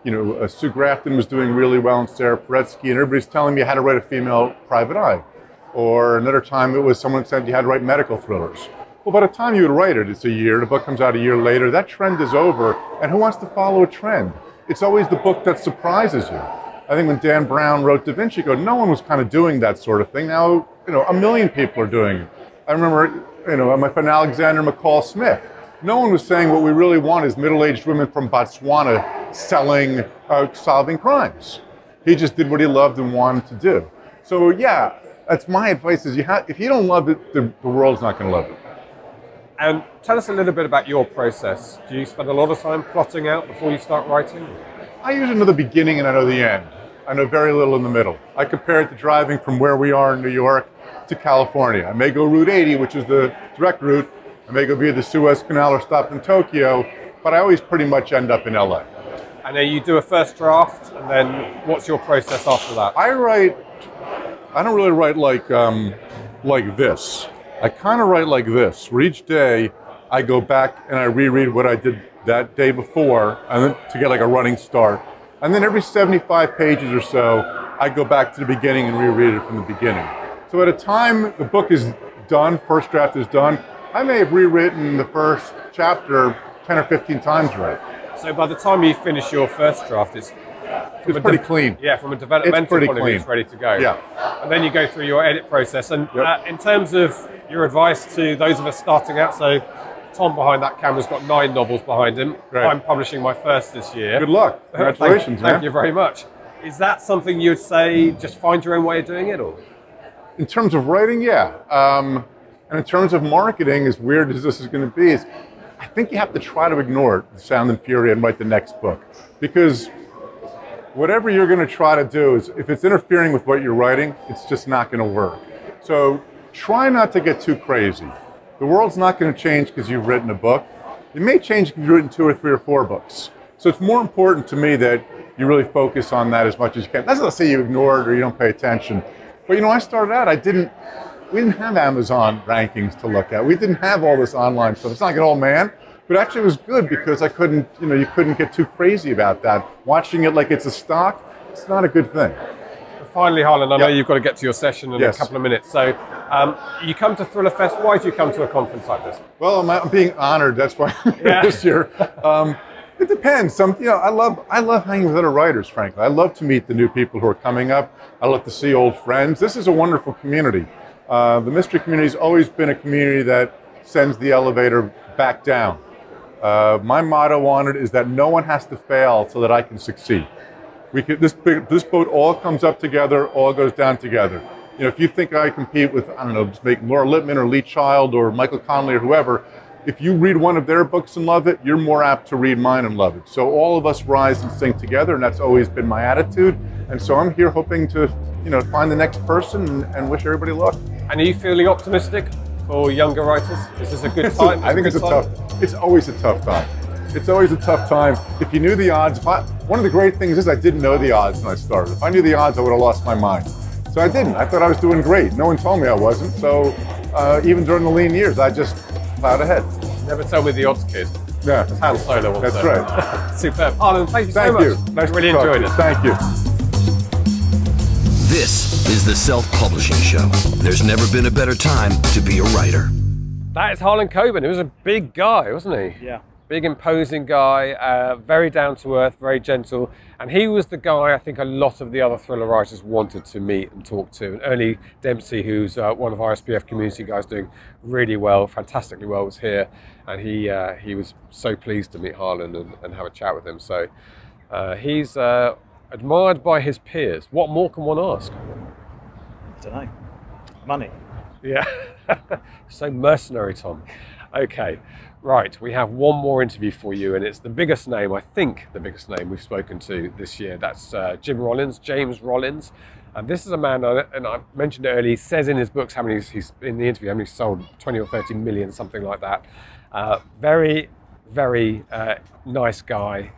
Sue Grafton was doing really well, and Sarah Paretsky, and everybody's telling me how to write a female private eye. Or another time it was someone said you had to write medical thrillers. Well, by the time you would write it, it's a year, the book comes out a year later, that trend is over, and who wants to follow a trend? It's always the book that surprises you. I think when Dan Brown wrote Da Vinci Code, no one was kind of doing that sort of thing. Now, 1 million people are doing it. I remember, my friend Alexander McCall Smith. No one was saying what we really want is middle-aged women from Botswana solving crimes. He just did what he loved and wanted to do. So yeah, that's my advice is if you don't love it, the world's not going to love it. And tell us a little bit about your process. Do you spend a lot of time plotting out before you start writing? I usually know the beginning and I know the end. I know very little in the middle. I compare it to driving from where we are in New York to California. I may go Route 80, which is the direct route. I may go via the Suez Canal or stop in Tokyo, but I always pretty much end up in LA. And then you do a first draft, and then what's your process after that? I don't really write like this. I kind of write like this, where each day I go back and I reread what I did that day before, and then to get like a running start. And then every 75 pages or so, I go back to the beginning and reread it from the beginning. So at a time the book is done, first draft is done, I may have rewritten the first chapter 10 or 15 times already. So by the time you finish your first draft, it's pretty clean. Yeah, from a developmental point of view, clean. it's ready to go. Yeah. And then you go through your edit process. And in terms of your advice to those of us starting out, so Tom behind that camera's got 9 novels behind him. Great. I'm publishing my first this year. Good luck. Congratulations, man. Thank you very much. Is that something you'd say, just find your own way of doing it, or? In terms of writing, yeah. And in terms of marketing, as weird as this is going to be, is I think you have to try to ignore it, the sound and fury, and write the next book. Because whatever you're going to try to do, is if it's interfering with what you're writing, it's just not going to work. So try not to get too crazy. The world's not going to change because you've written a book. It may change if you've written 2 or 3 or 4 books. So it's more important to me that you really focus on that as much as you can. That's not to say you ignore it or you don't pay attention. But I started out, we didn't have Amazon rankings to look at. We didn't have all this online stuff. It's not like an old man, but actually it was good because I couldn't, you couldn't get too crazy about that. Watching it like it's a stock, it's not a good thing. Finally, Harlan, I know you've got to get to your session in a couple of minutes. So you come to Thrillerfest. Why do you come to a conference like this? Well, I'm being honored. That's why I'm here this year. It depends. I love hanging with other writers, frankly. I love to meet the new people who are coming up. I love to see old friends. This is a wonderful community. The mystery community has always been a community that sends the elevator back down. My motto on it is that no one has to fail so that I can succeed. This boat all comes up together, all goes down together. If you think I compete with, I don't know, just make Laura Lippman or Lee Child or Michael Connelly or whoever, if you read one of their books and love it, you're more apt to read mine and love it. So all of us rise and sing together, and that's always been my attitude. And so I'm here hoping to, find the next person and wish everybody luck. And are you feeling optimistic for younger writers? Is this a good time? I think it's always a tough time. It's always a tough time. If you knew the odds, one of the great things is I didn't know the odds when I started. If I knew the odds, I would have lost my mind. So I didn't. I thought I was doing great. No one told me I wasn't. So even during the lean years, I just plowed ahead. Never tell me the odds, kid. Yeah. That's Han Solo once That's said. right. Superb. Harlan, thank you so much. Thank you. Nice really to talk enjoyed to it. you. Thank you. This is the Self-Publishing Show. There's never been a better time to be a writer. That is Harlan Coben. He was a big guy, wasn't he? Yeah. Big, imposing guy, very down to earth, very gentle. And he was the guy I think a lot of the other thriller writers wanted to meet and talk to. And Ernie Dempsey, who's one of our SPF community guys doing really well, fantastically well, was here. And he was so pleased to meet Harlan and have a chat with him. So he's admired by his peers. What more can one ask? I don't know. Money. Yeah. So mercenary, Tom. Okay. Right, we have one more interview for you, and it's the biggest name, I think the biggest name we've spoken to this year. That's James Rollins. And this is a man, and I mentioned it earlier, he says in his books how many he's in the interview, how many he's sold, 20 or 30 million, something like that. Very, very nice guy.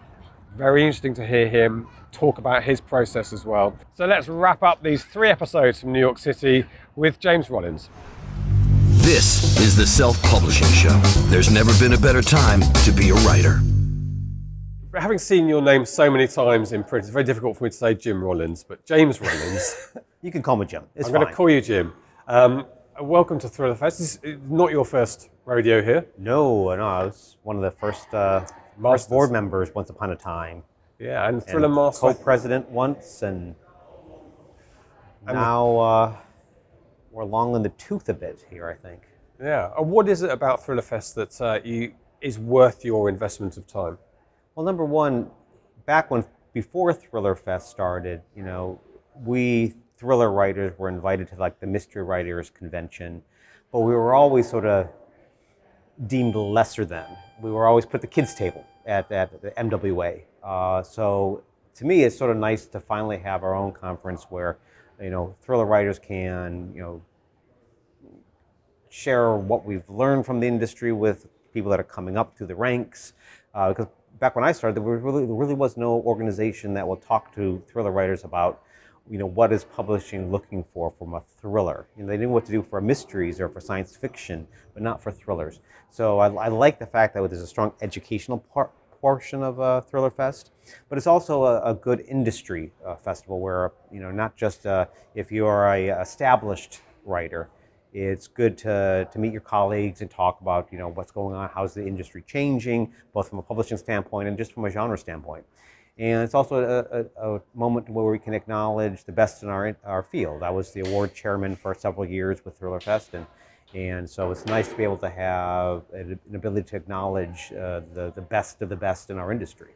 Very interesting to hear him talk about his process as well. So let's wrap up these 3 episodes from New York City with James Rollins. This is the Self-Publishing Show. There's never been a better time to be a writer. Having seen your name so many times in print, it's very difficult for me to say Jim Rollins, but James Rollins. You can call me Jim. It's I'm fine. going to call you Jim. Welcome to Thrillerfest. This is not your first rodeo here. No, I was one of the first board members once upon a time. Yeah, and Thriller Master. Co-president once, and now we're long in the tooth a bit here, I think. Yeah. And what is it about Thrillerfest that is worth your investment of time? Well, number one, before Thrillerfest started, we thriller writers were invited to like the Mystery Writers Convention, but we were always sort of deemed lesser than. We were always put at the kids' table at the MWA. So to me, it's sort of nice to finally have our own conference where, thriller writers can, share what we've learned from the industry with people that are coming up through the ranks. Because back when I started, there really was no organization that will talk to thriller writers about what is publishing looking for from a thriller? They knew what to do for mysteries or for science fiction, but not for thrillers. So I like the fact that there's a strong educational portion of Thrillerfest, but it's also a good industry festival where, not just if you're a established writer, it's good to meet your colleagues and talk about, what's going on, how's the industry changing, both from a publishing standpoint and just from a genre standpoint. And it's also a moment where we can acknowledge the best in our field. I was the award chairman for several years with Thrillerfest, and so it's nice to be able to have an ability to acknowledge the best of the best in our industry.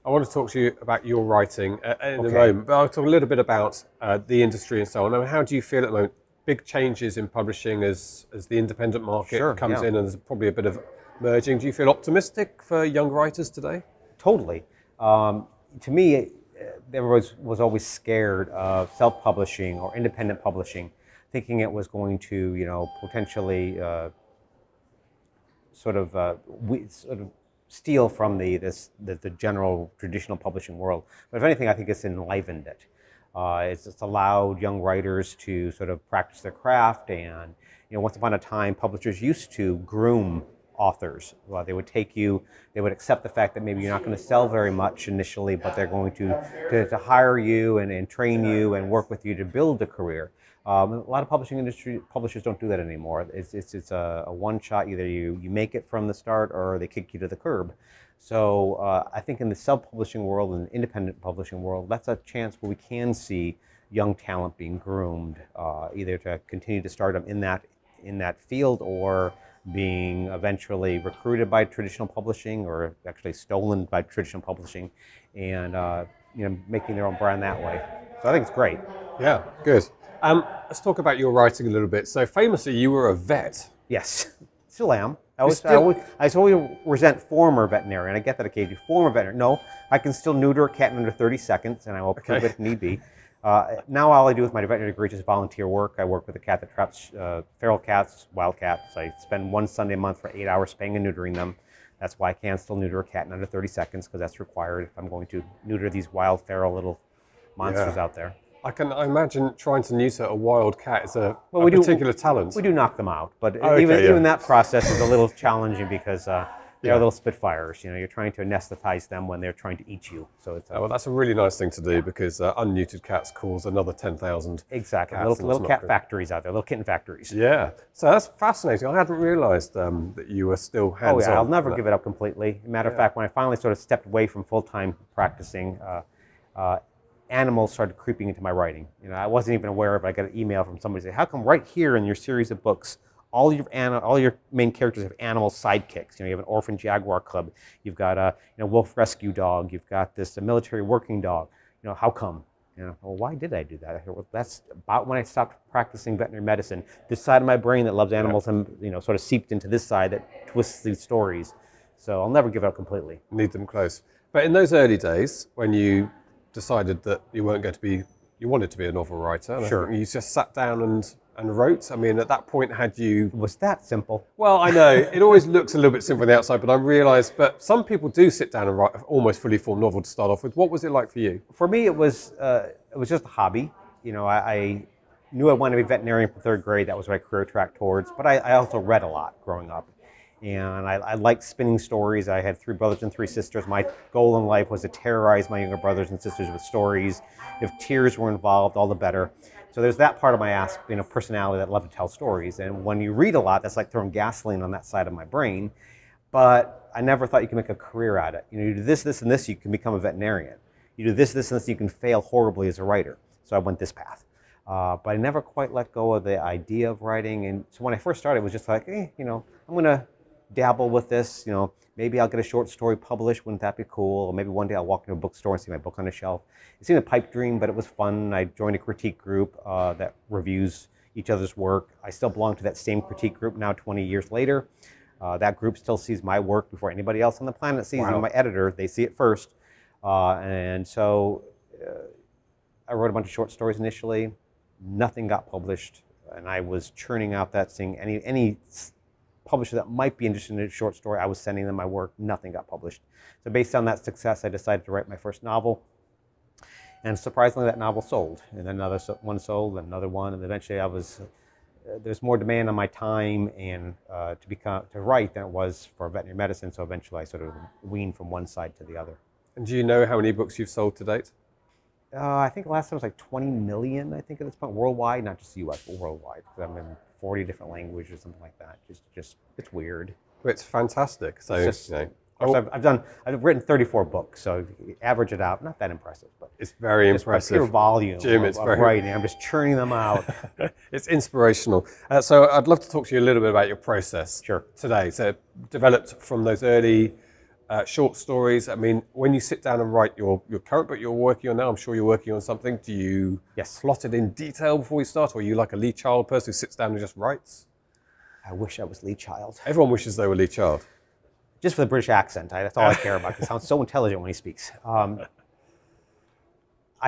I want to talk to you about your writing in a moment, but I'll talk a little bit about the industry and so on. I mean, how do you feel at the moment? Big changes in publishing as the independent market comes in, and there's probably a bit of merging. Do you feel optimistic for young writers today? Totally. To me, there was always scared of self-publishing or independent publishing, thinking it was going to, potentially sort of steal from the general traditional publishing world. But if anything, I think it's enlivened it. It's allowed young writers to sort of practice their craft, and once upon a time, publishers used to groom authors. Well, they would they would accept the fact that maybe you're not going to sell very much initially, but they're going to hire you and train you and work with you to build a career. A lot of publishers don't do that anymore. It's a one shot. Either you make it from the start or they kick you to the curb. So I think in the self-publishing world and independent publishing world, that's a chance where we can see young talent being groomed, either to continue to start them in that field or being eventually recruited by traditional publishing or actually stolen by traditional publishing, and making their own brand that way. So I think it's great. Yeah, good. Let's talk about your writing a little bit. So famously, you were a vet. Yes, still am. I always resent former veterinarian. I get that occasionally. Former veterinarian. No, I can still neuter a cat in under 30 seconds, and I will prove it if need be. Now all I do with my veterinary degree is just volunteer work. I work with a cat that traps feral cats, wild cats. I spend one Sunday a month for 8 hours spaying and neutering them. That's why I can still neuter a cat in under 30 seconds, because that's required if I'm going to neuter these wild, feral little monsters out there. I imagine trying to neuter a wild cat is a particular talent. We do knock them out, but even that process is a little challenging because they're little spitfires. You're trying to anesthetize them when they're trying to eat you. So it's well, that's a really nice thing to do because unneutered cats cause another 10,000. Exactly, little cat factories out there, little kitten factories. Yeah, so that's fascinating. I hadn't realised that you were still hands-on. Oh yeah, I'll never give it up completely. Matter of fact, when I finally sort of stepped away from full-time practicing, animals started creeping into my writing. I wasn't even aware of it. I got an email from somebody saying, "How come right here in your series of books, all your main characters have animal sidekicks? You have an orphan jaguar cub, you've got a wolf rescue dog, you've got this military working dog. How come?" Well, why did I do that? I thought, well, that's about when I stopped practicing veterinary medicine. This side of my brain that loves animals and sort of seeped into this side that twists these stories. So I'll never give it up completely. Need them close. But in those early days, when you decided that you wanted to be a novel writer. Sure. You just sat down and wrote. I mean, at that point, was that simple? Well, I know it always looks a little bit simple on the outside, but I realised. But some people do sit down and write an almost fully formed novel to start off with. What was it like for you? For me, it was just a hobby. I knew I wanted to be a veterinarian from third grade. That was my career track towards. But I also read a lot growing up. And I liked spinning stories. I had 3 brothers and 3 sisters. My goal in life was to terrorize my younger brothers and sisters with stories. If tears were involved, all the better. So there's that part of my personality that loved to tell stories. And when you read a lot, that's like throwing gasoline on that side of my brain. But I never thought you could make a career at it. You do this, this, and this, you can become a veterinarian. You do this, this, and this, you can fail horribly as a writer. So I went this path. But I never quite let go of the idea of writing. And so when I first started, it was just like, I'm going to dabble with this, maybe I'll get a short story published, wouldn't that be cool? Or maybe one day I'll walk into a bookstore and see my book on a shelf. It seemed a pipe dream, but it was fun. I joined a critique group that reviews each other's work. I still belong to that same critique group now 20 years later. That group still sees my work before anybody else on the planet sees it. My editor, they see it first. And so I wrote a bunch of short stories initially. Nothing got published, and I was churning out that, seeing any publisher that might be interested in a short story, I was sending them my work. Nothing got published. So based on that success, I decided to write my first novel. And surprisingly, that novel sold. And then another one sold, and another one, and eventually there's more demand on my time and to write than it was for veterinary medicine, so eventually I sort of weaned from one side to the other. And do you know how many books you've sold to date? I think last time was like 20 million, I think at this point, worldwide, not just US, but worldwide. Because I'm in 40 different languages or something like that. Just it's weird. Well, it's fantastic. So, It's just, you know, of course, I've written 34 books, so if you average it out, not that impressive, but it's very just by impressive. pure volume Jim, of, it's of very writing. I'm just churning them out. It's inspirational. So I'd love to talk to you a little bit about your process today. So developed from those early short stories. I mean, when you sit down and write your current book you're working on now, I'm sure you're working on something. Do you plot it in detail before you start, or are you like a Lee Child person who sits down and just writes? I wish I was Lee Child. Everyone wishes they were Lee Child. Just for the British accent. That's all I care about. He sounds so intelligent when he speaks. I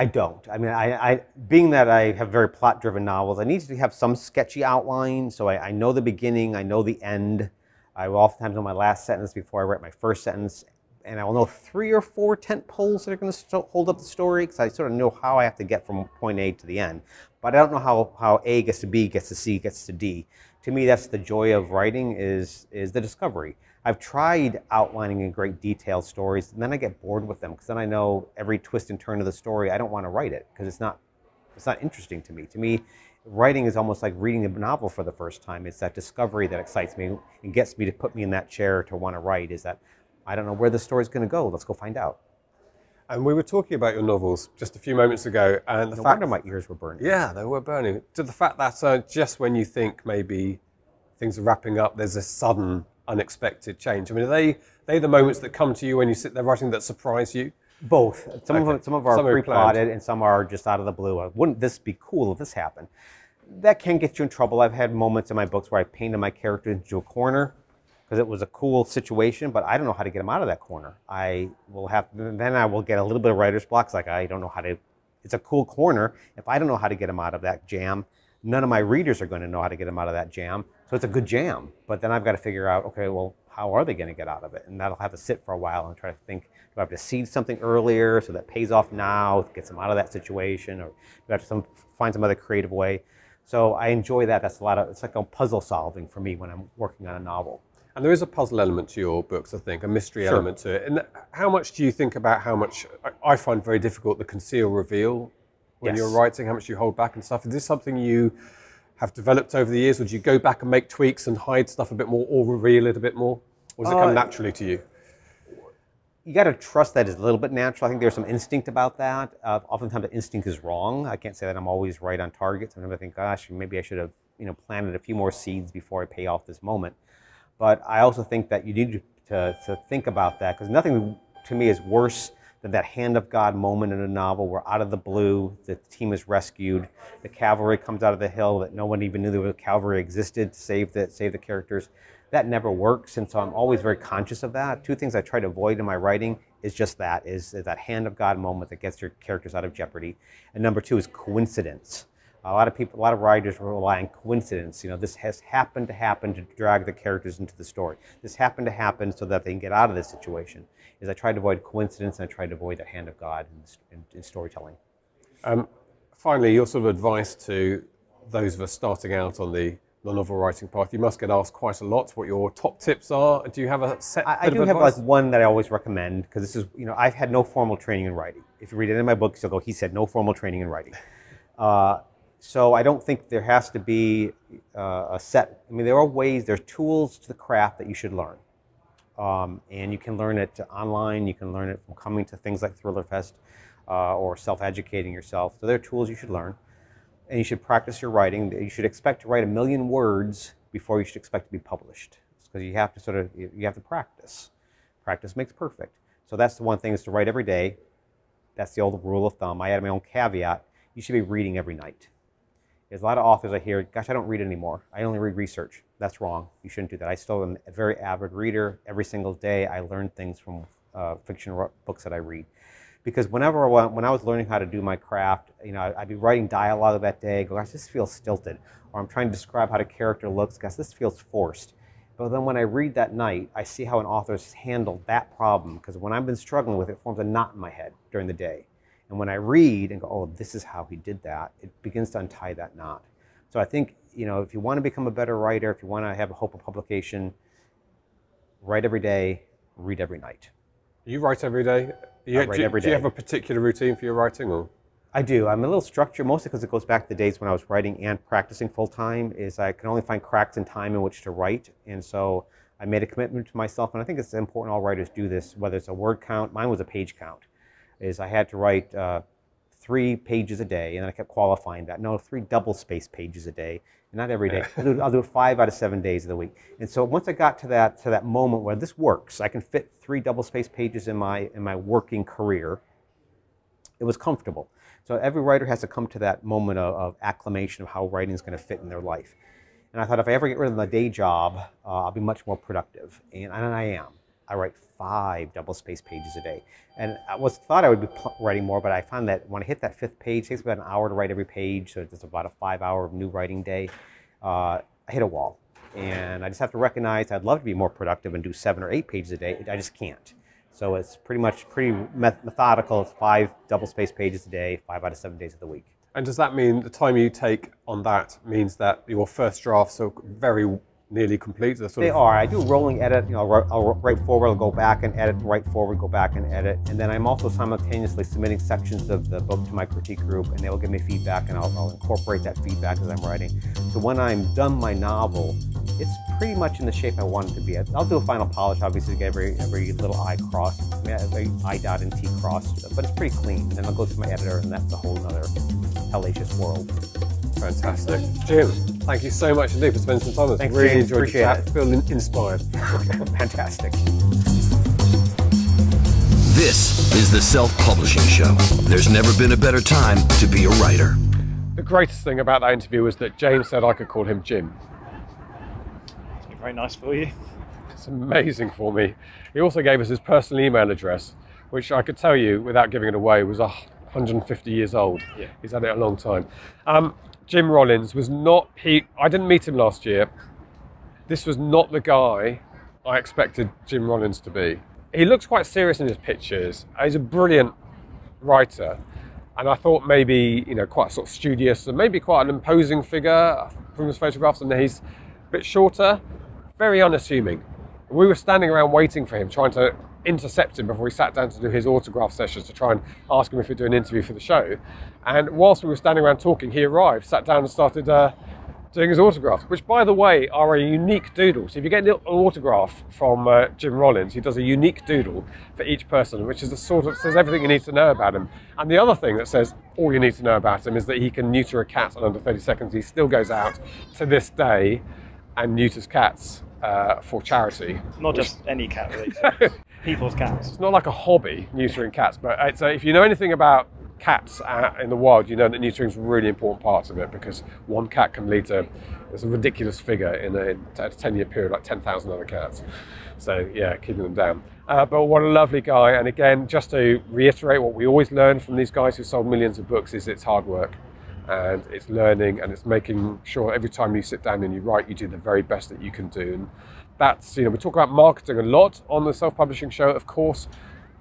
don't. I mean, I being that I have very plot-driven novels, I need to have some sketchy outline, so I know the beginning, I know the end. I will oftentimes know my last sentence before I write my first sentence, and I will know 3 or 4 tent poles that are going to hold up the story, because I sort of know how I have to get from point A to the end. But I don't know how A gets to B, gets to C, gets to D. To me, that's the joy of writing, is the discovery. I've tried outlining in great detail stories, and then I get bored with them, because then I know every twist and turn of the story. I don't want to write it, because it's not interesting to me. To me, writing is almost like reading a novel for the first time. It's that discovery that excites me and gets me to put me in that chair to want to write, is that I don't know where the story's going to go. Let's go find out. And we were talking about your novels just a few moments ago, and No wonder my ears were burning. Yeah, they were burning. To the fact that just when you think maybe things are wrapping up, there's a sudden, unexpected change. I mean, are they the moments that come to you when you sit there writing that surprise you? Both. Some of them are pre-plotted, planned. and some are just out of the blue. Wouldn't this be cool if this happened? That can get you in trouble. I've had moments in my books where I painted my character into a corner because it was a cool situation, but I don't know how to get him out of that corner. Then I will get a little bit of writer's block. Like, I don't know how to. It's a cool corner. If I don't know how to get him out of that jam, none of my readers are going to know how to get him out of that jam. So it's a good jam. But then I've got to figure out, okay, well, how are they going to get out of it? And that'll have to sit for a while and try to think, do I have to seed something earlier so that pays off now, gets them out of that situation, or do I have to find some other creative way? So I enjoy that. It's like a puzzle solving for me when I'm working on a novel. And there is a puzzle element to your books, I think, a mystery element to it. And how much do you think about how much, I find very difficult, the conceal reveal when you're writing, how much you hold back and stuff? Is this something you have developed over the years, or do you go back and make tweaks and hide stuff a bit more, or reveal it a bit more? Or does it come naturally to you? You got to trust that it's a little bit natural. I think there's some instinct about that. Oftentimes the instinct is wrong. I can't say that I'm always right on target. Sometimes I think, gosh, maybe I should have planted a few more seeds before I pay off this moment. But I also think that you need to think about that, because nothing to me is worse than that hand of God moment in a novel where out of the blue, the team is rescued, the cavalry comes out of the hill that no one even knew there was cavalry existed to save the characters. That never works, and so I'm always very conscious of that. 2 things I try to avoid in my writing is just that, is that hand of God moment that gets your characters out of jeopardy. And number 2 is coincidence. A lot of writers rely on coincidence. This has happened to happen to drag the characters into the story. This happened to happen so that they can get out of this situation. I try to avoid coincidence, and I try to avoid the hand of God in storytelling. Finally, your sort of advice to those of us starting out on the novel writing path. You must get asked quite a lot what your top tips are. Do you have a set bit of advice? I do have like one that I always recommend, because this is, I've had no formal training in writing. If you read any of my books, you'll go, he said no formal training in writing. So I don't think there has to be a set. I mean, there are ways, there's tools to the craft that you should learn. And you can learn it online, you can learn it from coming to things like Thrillerfest or self-educating yourself. So there are tools you should learn. And you should practice your writing. You should expect to write 1 million words before you should expect to be published. Because you have to you have to practice. Practice makes perfect. So that's the one thing, is to write every day. That's the old rule of thumb. I add my own caveat. You should be reading every night. There's a lot of authors I hear, gosh, I don't read anymore. I only read research. That's wrong. You shouldn't do that. I still am a very avid reader. Every single day I learn things from fiction books that I read. Because when I was learning how to do my craft, I'd be writing dialogue that day, go, gosh, this feels stilted. Or I'm trying to describe how the character looks, gosh, this feels forced. But then when I read that night, I see how an author's handled that problem, because when I've been struggling with it, it forms a knot in my head during the day. And when I read and go, oh, this is how he did that, it begins to untie that knot. So I think, if you want to become a better writer, if you want to have a hope of publication, write every day, read every night. You write every day? I write every day. Do you have a particular routine for your writing? Or? I do. I'm a little structured, mostly because it goes back to the days when I was writing and practicing full time, is I can only find cracks in time in which to write. And so I made a commitment to myself, and I think it's important all writers do this, whether it's a word count, mine was a page count, is I had to write 3 pages a day, and then I kept qualifying that. No, 3 double-spaced pages a day, and not every day. I'll do it 5 out of 7 days of the week. And so once I got to that moment where this works, I can fit 3 double-spaced pages in my working career, it was comfortable. So every writer has to come to that moment of acclimation of how writing is going to fit in their life. And I thought if I ever get rid of my day job, I'll be much more productive. And I am. I write 5 double-spaced pages a day. And I thought I would be writing more, but I found that when I hit that 5th page, it takes about an hour to write every page, so it's about a 5-hour new writing day. I hit a wall. And I just have to recognize I'd love to be more productive and do 7 or 8 pages a day. I just can't. So it's pretty methodical. It's 5 double-spaced pages a day, 5 out of 7 days of the week. And does that mean the time you take on that means that your first drafts are very nearly complete? They are. I do rolling edit. I'll write forward, I'll go back and edit, write forward, go back and edit. And then I'm also simultaneously submitting sections of the book to my critique group, and they will give me feedback, and I'll incorporate that feedback as I'm writing. So when I'm done my novel, it's pretty much in the shape I want it to be. I'll do a final polish, obviously, to get every little I crossed, every I dot and T crossed, but it's pretty clean. And then I'll go to my editor, and that's a whole other hellacious world. Fantastic. Jim, thank you so much indeed for spending some time with us. Thanks, really James. enjoyed the Appreciate chat. it. Feel inspired. Fantastic. This is the Self-Publishing Show. There's never been a better time to be a writer. The greatest thing about that interview was that James said I could call him Jim. It's been very nice for you. It's amazing for me. He also gave us his personal email address, which I could tell you without giving it away was 150 years old. Yeah. He's had it a long time. Jim Rollins was not, I didn't meet him last year. This was not the guy I expected Jim Rollins to be. He looks quite serious in his pictures. He's a brilliant writer. And I thought maybe, quite sort of studious and maybe quite an imposing figure from his photographs. And he's a bit shorter, very unassuming. We were standing around waiting for him, trying to intercept him before he sat down to do his autograph sessions to try and ask him if he'd do an interview for the show. And whilst we were standing around talking, he arrived, sat down and started doing his autographs, which, by the way, are a unique doodle. So if you get an autograph from Jim Rollins, he does a unique doodle for each person, which is the sort of says everything you need to know about him. And the other thing that says all you need to know about him is that he can neuter a cat in under 30 seconds. He still goes out to this day and neuters cats for charity. Not just any cat, really. People's cats. It's not like a hobby, neutering cats, but it's, if you know anything about cats in the wild, you know that neutering is a really important part of it, because one cat can lead to it's a ridiculous figure in a 10-year period, like 10,000 other cats. So yeah, keeping them down. But what a lovely guy. And again, just to reiterate what we always learn from these guys who sold millions of books, is it's hard work. And it's learning, and it's making sure every time you sit down and you write, you do the very best that you can do. And that's, we talk about marketing a lot on the Self-Publishing Show, of course,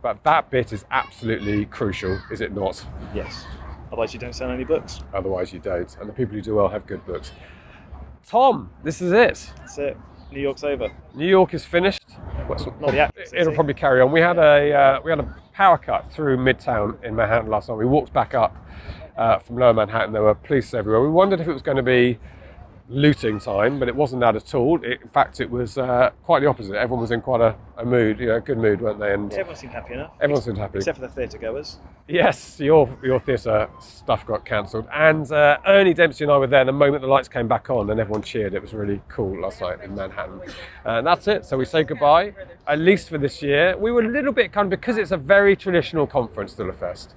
but that bit is absolutely crucial, is it not? Yes. Otherwise you don't sell any books. Otherwise you don't. And the people who do well have good books. Tom, this is it. That's it. New York's over. New York is finished. Not yet. It'll probably carry on. We had a power cut through Midtown in Manhattan last night. We walked back up from Lower Manhattan. There were police everywhere. We wondered if it was going to be looting time, but it wasn't that at all. In fact, it was quite the opposite. Everyone was in quite a mood, good mood, weren't they? And yeah, everyone seemed happy enough. Everyone seemed happy. Except for the theatre goers. Yes, your theatre stuff got cancelled. And Ernie Dempsey and I were there the moment the lights came back on, and everyone cheered. It was really cool last night in Manhattan. And that's it. So we say goodbye, at least for this year. We were a little bit because it's a very traditional conference, Thrillerfest.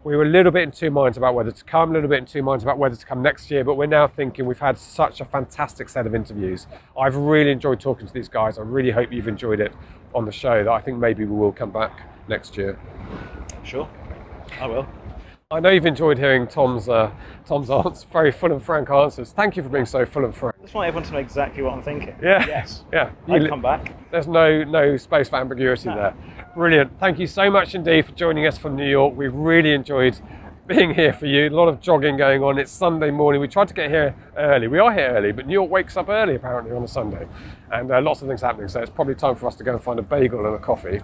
We were a little bit in two minds about whether to come, a little bit in two minds about whether to come next year, but we're now thinking we've had such a fantastic set of interviews. I've really enjoyed talking to these guys. I really hope you've enjoyed it on the show, that I think maybe we will come back next year. Sure, I will. I know you've enjoyed hearing Tom's answers, very full and frank answers. Thank you for being so full and frank. I just want everyone to know exactly what I'm thinking. Yeah. Yes. Yeah. I'd come back. There's no space for ambiguity No. there. Brilliant. Thank you so much indeed for joining us from New York. We've really enjoyed being here for you. A lot of jogging going on. It's Sunday morning. We tried to get here early. We are here early, but New York wakes up early apparently on a Sunday. And lots of things happening. So it's probably time for us to go and find a bagel and a coffee.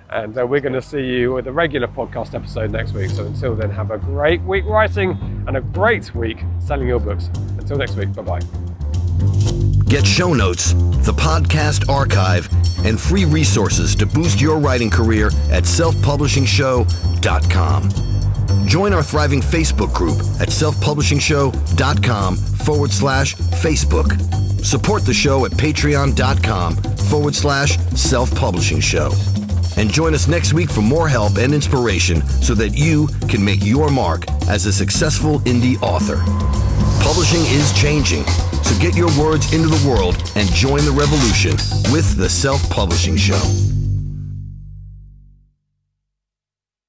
And we're going to see you with a regular podcast episode next week. So until then, have a great week writing and a great week selling your books. Until next week, bye-bye. Get show notes, the podcast archive, and free resources to boost your writing career at selfpublishingshow.com. Join our thriving Facebook group at selfpublishingshow.com/Facebook. Support the show at patreon.com/selfpublishingshow. And join us next week for more help and inspiration so that you can make your mark as a successful indie author. Publishing is changing, so get your words into the world and join the revolution with The Self-Publishing Show.